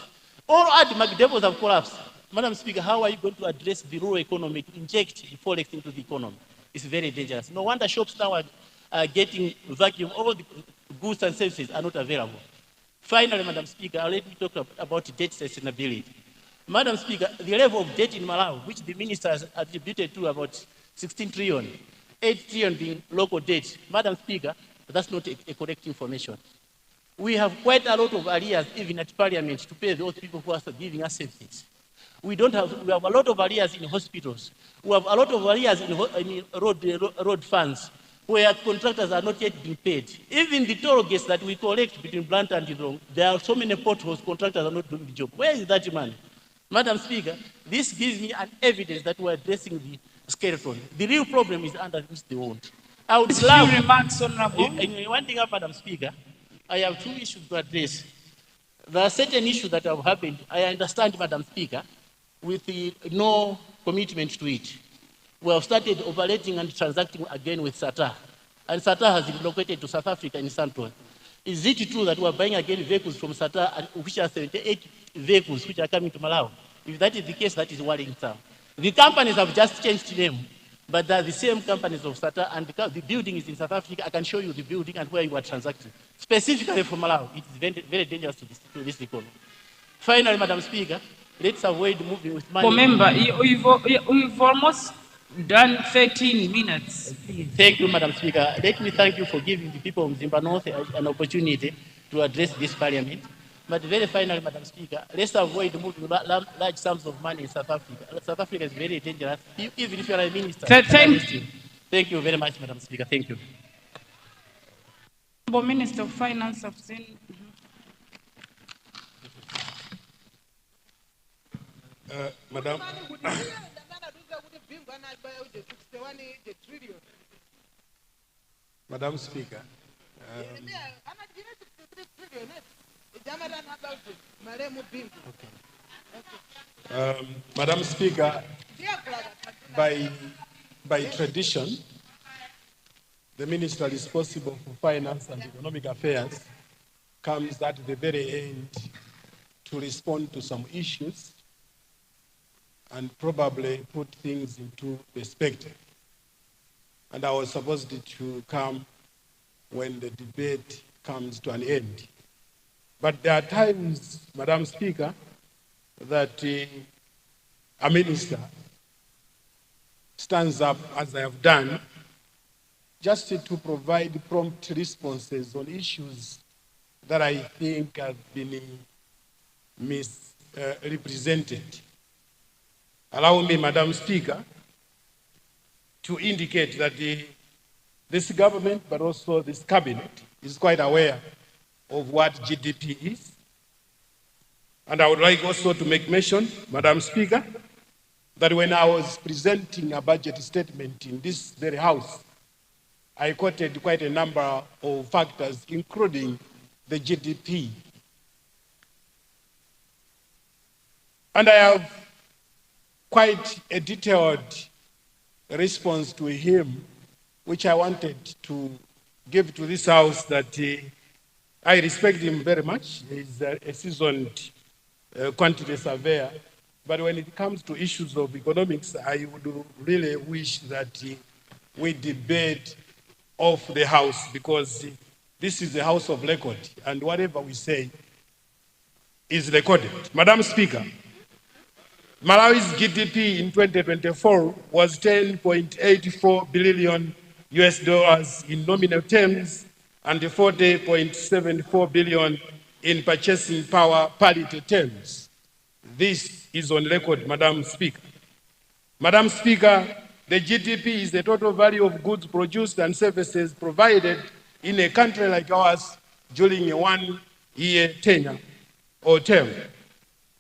All ADMAC depots have collapsed. Madam Speaker, how are you going to address the rural economy to inject forex into the economy? It's very dangerous. No wonder shops now are getting vacuum. All the goods and services are not available. Finally, Madam Speaker, let me talk about debt sustainability. Madam Speaker, the level of debt in Malawi, which the minister has attributed to about 16 trillion, 8 trillion being local debt. Madam Speaker, that's not a correct information. We have quite a lot of arrears even at Parliament to pay those people who are giving us services. We have a lot of arrears in hospitals. We have a lot of arrears in road funds where contractors are not yet being paid. Even the toll gates that we collect between Blantyre and Lilongwe, there are so many potholes, contractors are not doing the job. Where is that money? Madam Speaker, this gives me an evidence that we're addressing the skeleton. The real problem is underneath the wound. I would love remarks, Honorable. One thing, Madam Speaker, I have two issues to address. There are certain issues that have happened. I understand, Madam Speaker, with no commitment to it. We have started operating and transacting again with SATA. And SATA has relocated to South Africa in Sandton. Is it true that we are buying again vehicles from SATA, which are 78 vehicles which are coming to Malawi? If that is the case, that is worrying some. The companies have just changed name, but they are the same companies of SATA, and the building is in South Africa. I can show you the building and where you are transacting. Specifically from Malawi, it is very, very dangerous to this economy. Finally, Madam Speaker, let's avoid moving with money. Remember, you've almost done 13 minutes. Thank you, Madam Speaker. Let me thank you for giving the people of Zimba North an opportunity to address this parliament. But very finally, Madam Speaker, let's avoid moving large sums of money in South Africa. South Africa is very dangerous, even if you are a minister. Thank you very much, Madam Speaker. Thank you. Minister of Finance, I've seen. Madam. Madam Speaker. Madam Speaker, by tradition, the minister responsible for finance and economic affairs comes at the very end to respond to some issues and probably put things into perspective. And I was supposed to come when the debate comes to an end. But there are times, Madam Speaker, that a minister stands up, as I have done, just to provide prompt responses on issues that I think have been misrepresented. Allow me, Madam Speaker, to indicate that this government, but also this cabinet, is quite aware of what GDP is. And I would like also to make mention, Madam Speaker, that when I was presenting a budget statement in this very house, I quoted quite a number of factors, including the GDP. And I have quite a detailed response to him, which I wanted to give to this house, that I respect him very much. He's a seasoned quantity surveyor. But when it comes to issues of economics, I would really wish that we debate off the house, because this is a house of record, and whatever we say is recorded. Madam Speaker, Malawi's GDP in 2024 was 10.84 billion US dollars in nominal terms and 40.74 billion in purchasing power parity terms. This is on record, Madam Speaker. Madam Speaker, the GDP is the total value of goods produced and services provided in a country like ours during a one-year tenure or term.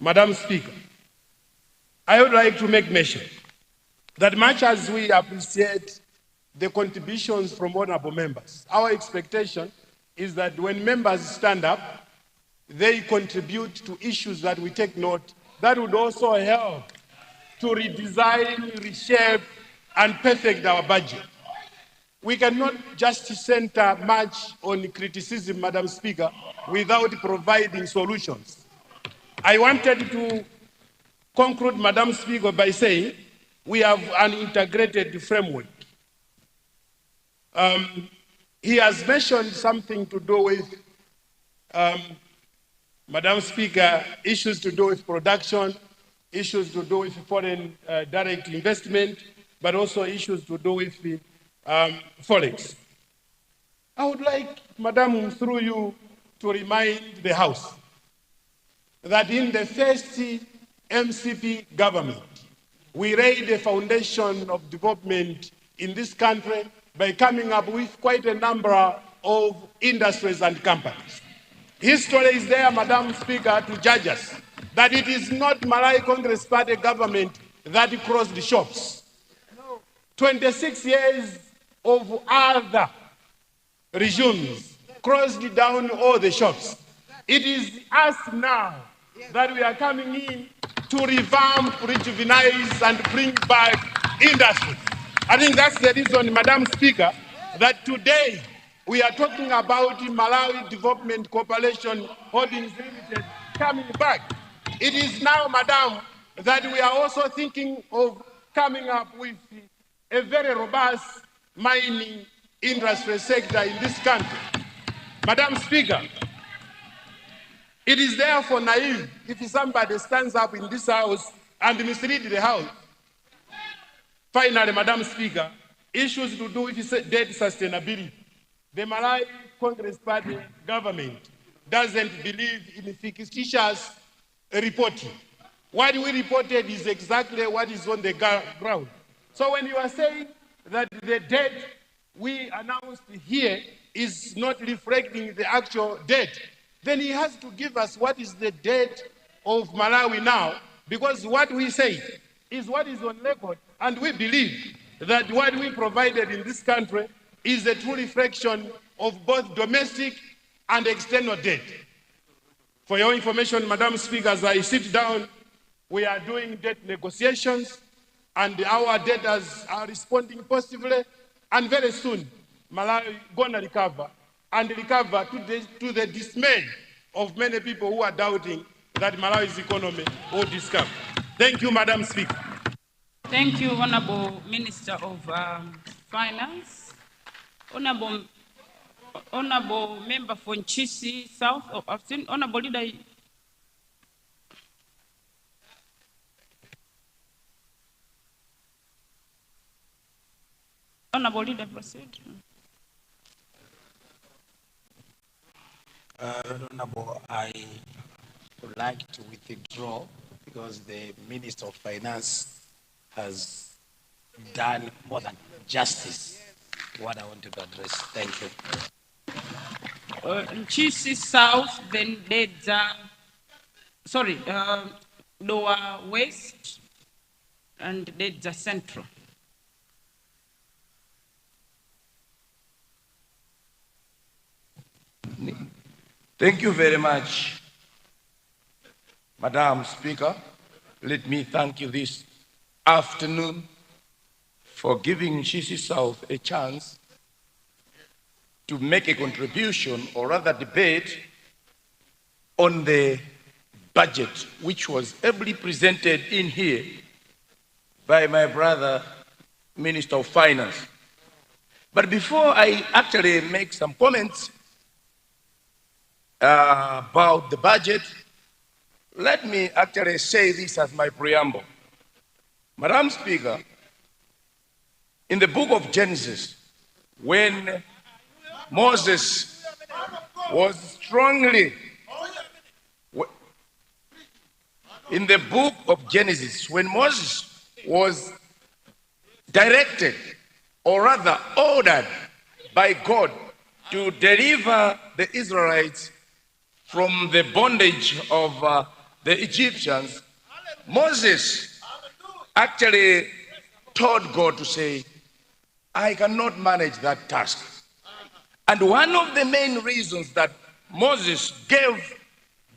Madam Speaker, I would like to make mention that much as we appreciate the contributions from honorable members, our expectation is that when members stand up, they contribute to issues that we take note that would also help to redesign, reshape, and perfect our budget. We cannot just center much on criticism, Madam Speaker, without providing solutions. I wanted to conclude, Madam Speaker, by saying we have an integrated framework. He has mentioned something to do with, Madam Speaker, issues to do with production, issues to do with foreign direct investment, but also issues to do with the forex. I would like, Madam, through you, to remind the House that in the first MCP government, we laid a foundation of development in this country by coming up with quite a number of industries and companies. History is there, Madam Speaker, to judge us that it is not Malawi Congress Party government that closed the shops. 26 years of other regimes closed down all the shops. It is us now that we are coming in to revamp, rejuvenate, and bring back industry. I think that's the reason, Madam Speaker, that today we are talking about Malawi Development Corporation Holdings Limited coming back. It is now, Madam, that we are also thinking of coming up with a very robust mining industry sector in this country. Madam Speaker, it is therefore naive if somebody stands up in this House and mislead the House. Finally, Madam Speaker, issues to do with debt sustainability. The Malawi Congress Party government doesn't believe in fictitious reporting. What we reported is exactly what is on the ground. So when you are saying that the debt we announced here is not reflecting the actual debt, then he has to give us what is the debt of Malawi now, because what we say is what is on record, and we believe that what we provided in this country is a true reflection of both domestic and external debt. For your information, Madam Speaker, as I sit down, we are doing debt negotiations, and our debtors are responding positively, and very soon, Malawi is going to recover, and recover to the dismay of many people who are doubting that Malawi's economy will discover. Thank you, Madam Speaker. Thank you, Honorable Minister of Finance. Honorable Member for Nchisi South, I've seen Honorable Leader. Honorable Leader, proceed. Honorable, I would like to withdraw because the Minister of Finance has done more than justice to what I wanted to address. Thank you. Nchisi South, then Dedza, Lower West, and Dedza Central. Thank you very much, Madam Speaker. Let me thank you this afternoon for giving Nchisi South a chance to make a contribution, or rather debate, on the budget, which was ably presented in here by my brother, Minister of Finance. But before I actually make some comments about the budget, let me actually say this as my preamble. Madam Speaker, in the book of Genesis, when Moses was strongly, in the book of Genesis, when Moses was directed, or rather ordered by God to deliver the Israelites from the bondage of the Egyptians, Moses actually told God to say, I cannot manage that task. And one of the main reasons that Moses gave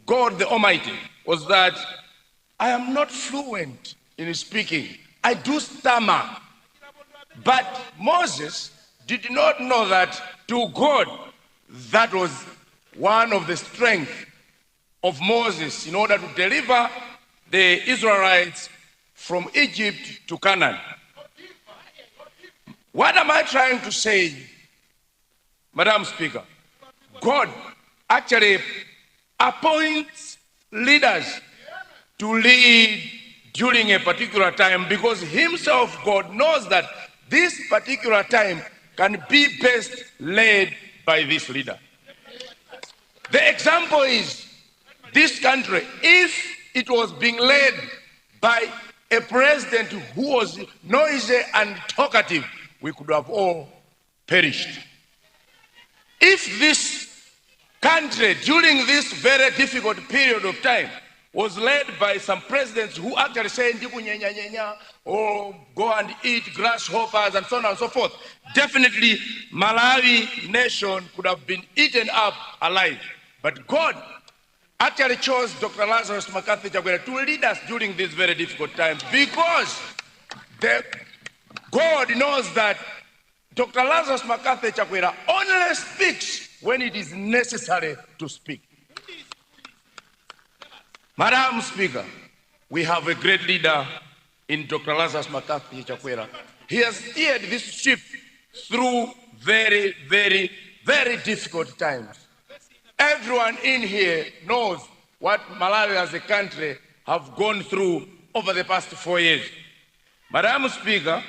God the Almighty was that I am not fluent in speaking. I do stammer. But Moses did not know that to God, that was one of the strengths of Moses in order to deliver the Israelites from Egypt to Canaan. What am I trying to say, Madam Speaker? God actually appoints leaders to lead during a particular time because himself, God, knows that this particular time can be best led by this leader. The example is this country, if it was being led by a president who was noisy and talkative, we could have all perished. If this country during this very difficult period of time was led by some presidents who actually say or go and eat grasshoppers and so on and so forth, definitely Malawi nation could have been eaten up alive. But God actually chose Dr. Lazarus McCarthy Chakwera to lead us during these very difficult times because God knows that Dr. Lazarus McCarthy Chakwera only speaks when it is necessary to speak. Madam Speaker, we have a great leader in Dr. Lazarus McCarthy Chakwera. He has steered this ship through very, very, very difficult times. Everyone in here knows what Malawi as a country have gone through over the past 4 years. Madam Speaker,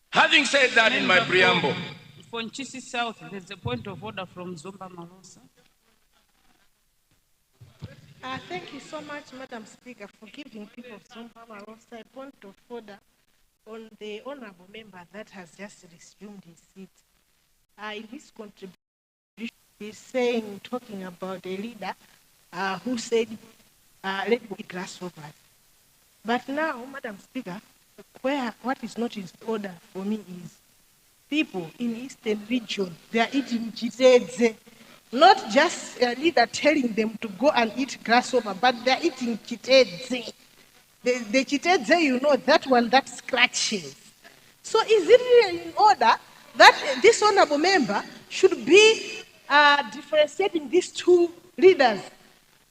having said that in my preamble. For Nchisi South, there's a point of order from Zomba Malosa. Thank you so much, Madam Speaker, for giving people of Zomba Malosa a point of order on the honorable member that has just resumed his seat. In his contribution, he's talking about a leader who said, let go grasshoppers. But now, Madam Speaker, what is not in order for me is people in Eastern region, they are eating chitedze. Not just a leader telling them to go and eat grasshopper, but they're eating chitedze. The chitedze, you know, that one that scratches. So is it really in order that this honorable member should be differentiating these two leaders?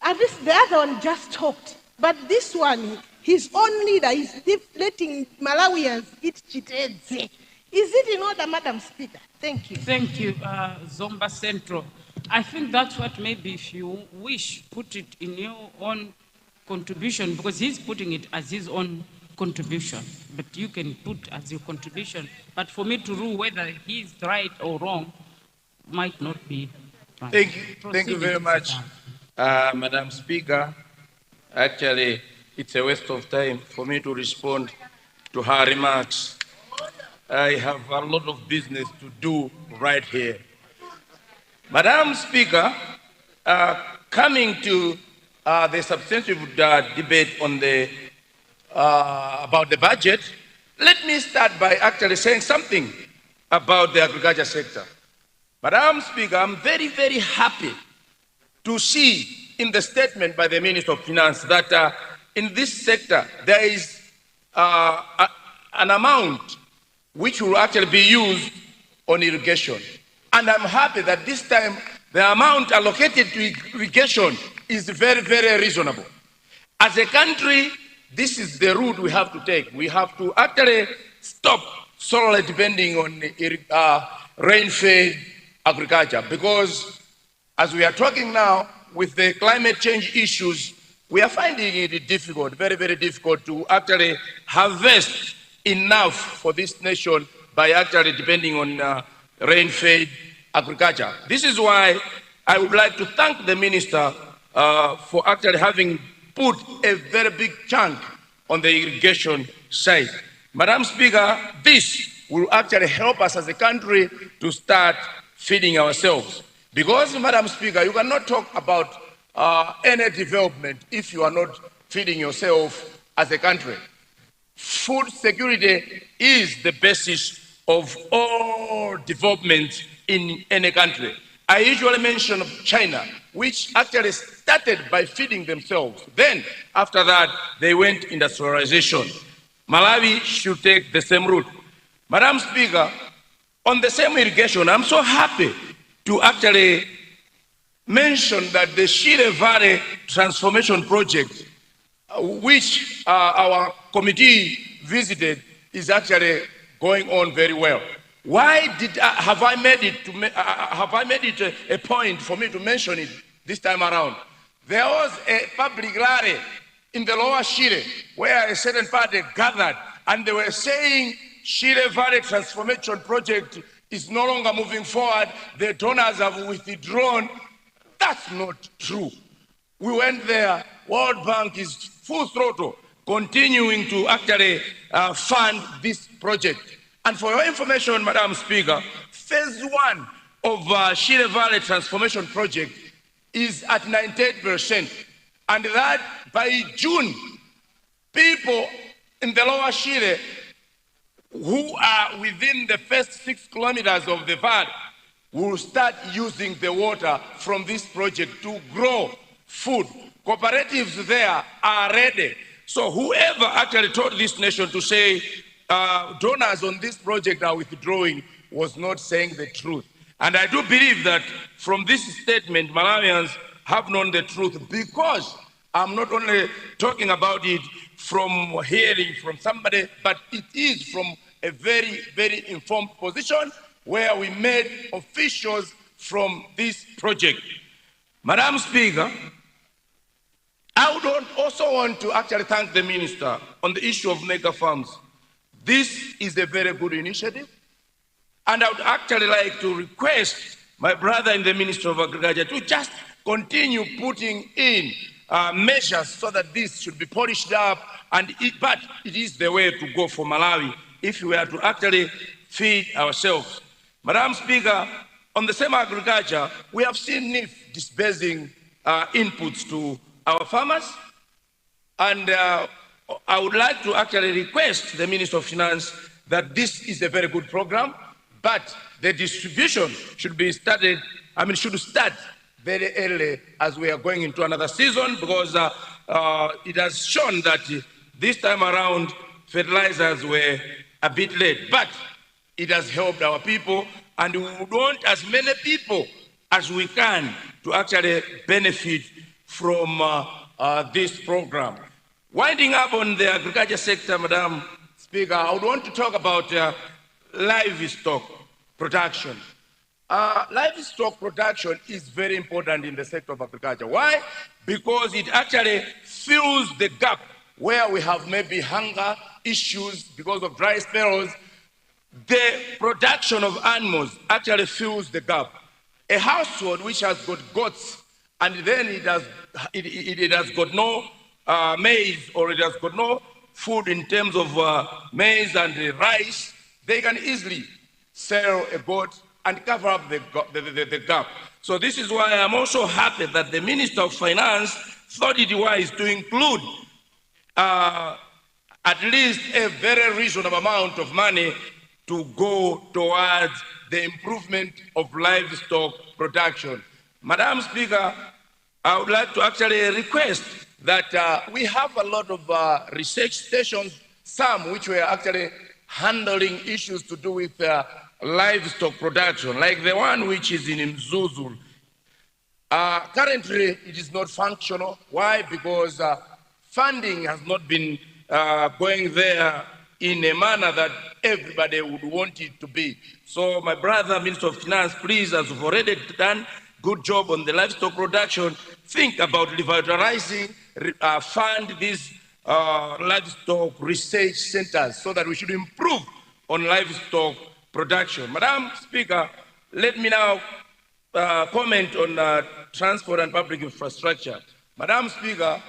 At least the other one just talked. But this one, his own leader is letting Malawians eat chitedze. Is it in order, Madam Speaker? Thank you. Thank you, Zomba Central. I think that's what maybe if you wish, put it in your own contribution, because he's putting it as his own contribution. But you can put as your contribution. But for me to rule whether he's right or wrong might not be right. Thank you very much, Madam Speaker. Actually, it's a waste of time for me to respond to her remarks. I have a lot of business to do right here. Madam Speaker, coming to the substantive debate on the about the budget, let me start by actually saying something about the agriculture sector. Madam Speaker, I'm very, very happy to see in the statement by the Minister of Finance that in this sector there is an amount which will actually be used on irrigation. And I'm happy that this time the amount allocated to irrigation is very, very reasonable. As a country, this is the route we have to take. We have to actually stop solely depending on rain-fed agriculture, because as we are talking now with the climate change issues, we are finding it difficult, very, very difficult to actually harvest enough for this nation by actually depending on rain-fed agriculture. This is why I would like to thank the minister for actually having put a very big chunk on the irrigation side. Madam Speaker, this will actually help us as a country to start feeding ourselves. Because, Madam Speaker, you cannot talk about any development if you are not feeding yourself as a country. Food security is the basis of all development in any country. I usually mention China, which actually started by feeding themselves. Then, after that, they went industrialization. Malawi should take the same route. Madam Speaker, on the same irrigation, I'm so happy to actually mention that the Shire Valley Transformation Project, which our committee visited, is actually going on very well. Why have I made it a point for me to mention it this time around? There was a public rally in the Lower Shire where a certain party gathered, and they were saying Shire Valley Transformation Project is no longer moving forward. The donors have withdrawn. That's not true. We went there. World Bank is full throttle, continuing to actually fund this project. And for your information, Madam Speaker, phase 1 of Shire Valley Transformation Project is at 98%. And that by June, people in the Lower Shire who are within the first 6 kilometers of the valley will start using the water from this project to grow food. Cooperatives there are ready. So whoever actually told this nation to say donors on this project are withdrawing was not saying the truth. And I do believe that from this statement, Malawians have known the truth, because I'm not only talking about it from hearing from somebody, but it is from a very, very informed position where we made officials from this project. Madam Speaker, I would also want to actually thank the minister on the issue of mega farms. This is a very good initiative, and I would actually like to request my brother in the Ministry of Agriculture to just continue putting in measures so that this should be polished up, but it is the way to go for Malawi if we are to actually feed ourselves. Madam Speaker, on the same agriculture, we have seen NIF disbursing inputs to our farmers, and I would like to actually request the Minister of Finance that this is a very good program, but the distribution should start very early as we are going into another season, because it has shown that this time around fertilizers were a bit late, but it has helped our people, and we want as many people as we can to actually benefit from this program. Winding up on the agriculture sector, Madam Speaker, I would want to talk about livestock production. Livestock production is very important in the sector of agriculture. Why? Because it actually fills the gap where we have maybe hunger issues because of dry spells. The production of animals actually fills the gap. A household which has got goats and then it has got no maize, or it has got no food in terms of maize and rice, they can easily sell a goat and cover up the gap. So this is why I'm also happy that the Minister of Finance thought it wise to include at least a very reasonable amount of money to go towards the improvement of livestock production. Madam Speaker, I would like to actually request that we have a lot of research stations, some which were actually handling issues to do with livestock production, like the one which is in Mzuzu. Currently, it is not functional. Why? Because funding has not been going there in a manner that everybody would want it to be. So my brother, Minister of Finance, please, as you've already done good job on the livestock production, think about revitalizing, fund these livestock research centers so that we should improve on livestock production. Madam Speaker, let me now comment on transport and public infrastructure. Madam Speaker,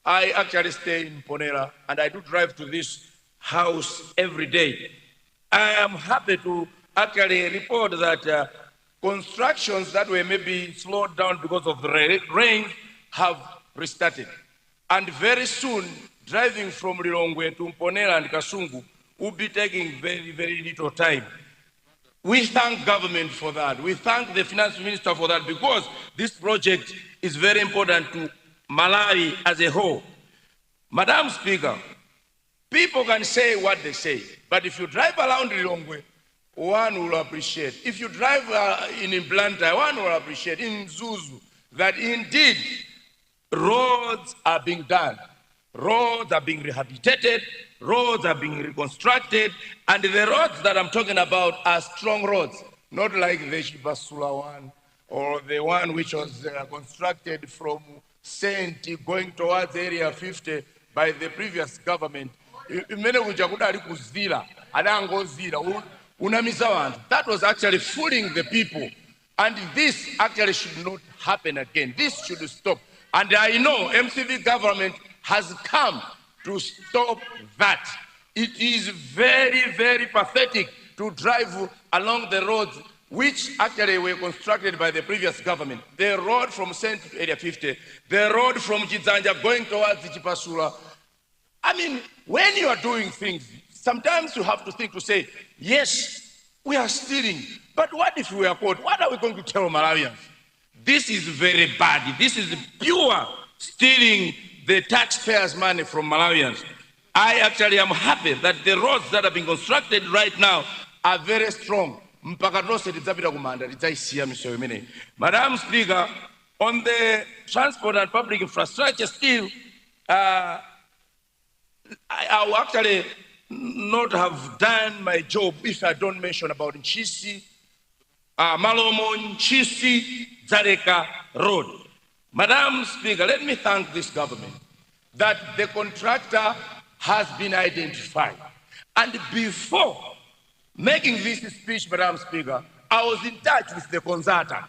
I actually stay in Mponera and I do drive to this house every day. I am happy to actually report that constructions that were maybe slowed down because of the rain have restarted. And very soon, driving from Lilongwe to Mponera and Kasungu will be taking very, very little time. We thank government for that. We thank the finance minister for that because this project is very important to Malawi as a whole. Madam Speaker, people can say what they say, but if you drive around Lilongwe, one will appreciate. If you drive in Blantyre, one will appreciate in Zuzu that indeed roads are being done. Roads are being rehabilitated, roads are being reconstructed, and the roads that I'm talking about are strong roads, not like the Shibasula one or the one which was constructed from Senti going towards Area 50 by the previous government. That was actually fooling the people. And this actually should not happen again. This should stop. And I know MCV government has come to stop that. It is very, very pathetic to drive along the roads which actually were constructed by the previous government. The road from St. Area 50, the road from Chidzanja going towards Chipasula. I mean, when you are doing things, sometimes you have to think to say, yes, we are stealing, but what if we are caught? What are we going to tell Malawians? This is very bad. This is pure stealing the taxpayers' money from Malawians. I actually am happy that the roads that are being constructed right now are very strong. Madam Speaker, on the transport and public infrastructure still, I will actually not have done my job if I don't mention about Nchisi, Malomo, Nchisi, Dzaleka Road. Madam Speaker, let me thank this government that the contractor has been identified. And before making this speech, Madam Speaker, I was in touch with the consultant.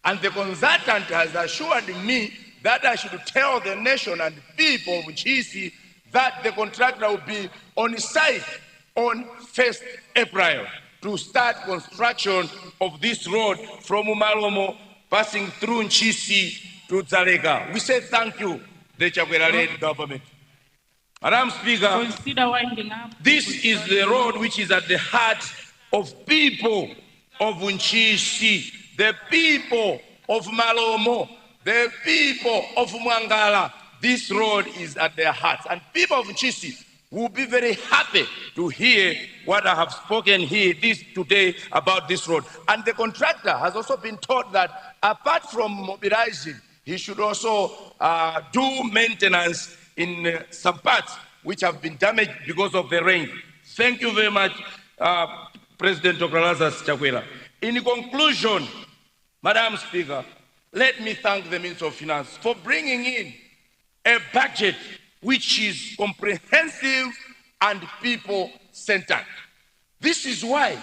And the consultant has assured me that I should tell the nation and people of Nchisi that the contractor will be on site on 1st April to start construction of this road from Malomo passing through Nchisi to Dzaleka. We say thank you, the Chakwera-led government. Madam Speaker, consider winding up. This is the road which is at the heart of people of Nchisi, the people of Malomo, the people of Mwangala. This road is at their hearts, and people of Nchisi will be very happy to hear what I have spoken here today about this road. And the contractor has also been told that apart from mobilizing, he should also do maintenance in some parts which have been damaged because of the rain. Thank you very much, President Dr. Lazarus Chakwera. In conclusion, Madam Speaker, let me thank the Minister of Finance for bringing in a budget which is comprehensive and people-centered. This is why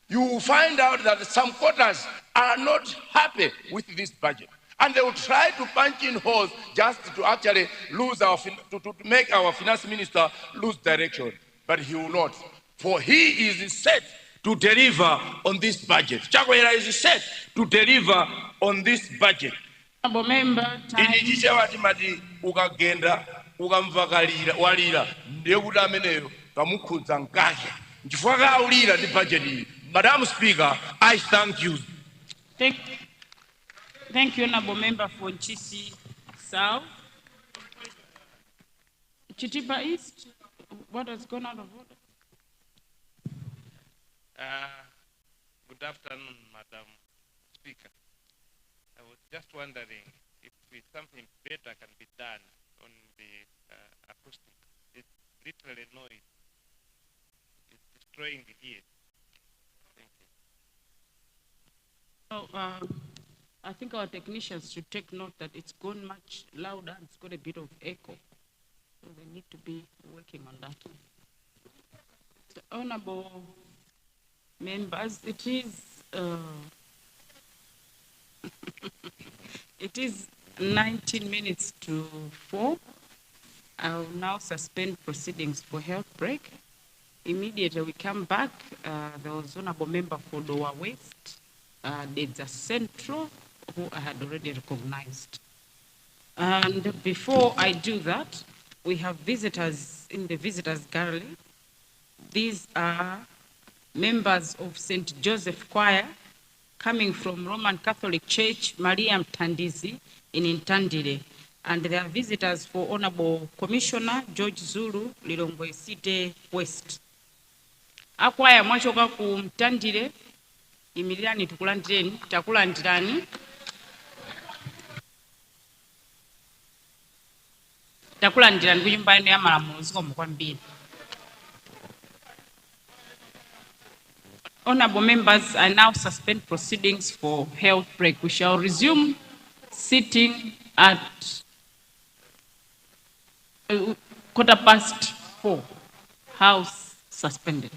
you will find out that some quarters are not happy with this budget. And they will try to punch in holes just to actually lose to make our finance minister lose direction. But he will not, for he is set to deliver on this budget. Chakwera is set to deliver on this budget. Member, ukagenda ukamvakalira walira ndiye kuti ameneyo kamukhudza nkake chifukwa kaulira ndi budget iyi. Madam Speaker, I thank you. Thank you, Honorable Member for Nchisi South. Chitipa East, what has gone out of order? Good afternoon, Madam Speaker. I was just wondering if something better can be done on the acoustic. It's literally noise. It's destroying the ears. Thank you. I think our technicians should take note that it's gone much louder and it's got a bit of echo. So they need to be working on that. So, honorable members, it is 19 minutes to 4. I'll now suspend proceedings for health break. Immediately we come back, there was Honorable Member for Lower West, Dedza Central, who I had already recognized. And before I do that, we have visitors in the visitors gallery. These are members of St. Joseph Choir, coming from Roman Catholic Church, Maria Mtandizi in Intandire, and they are visitors for Honorable Commissioner George Zulu, Lilongwe City West. Akwaya mwachoka ku Mtandire, imirirani tukulandireni, takulandirani. Takulandirani kunyumba yenu ya Malamulo, zikomo kwambiri. Honorable members, I now suspend proceedings for health break. We shall resume sitting at 4:15. House suspended.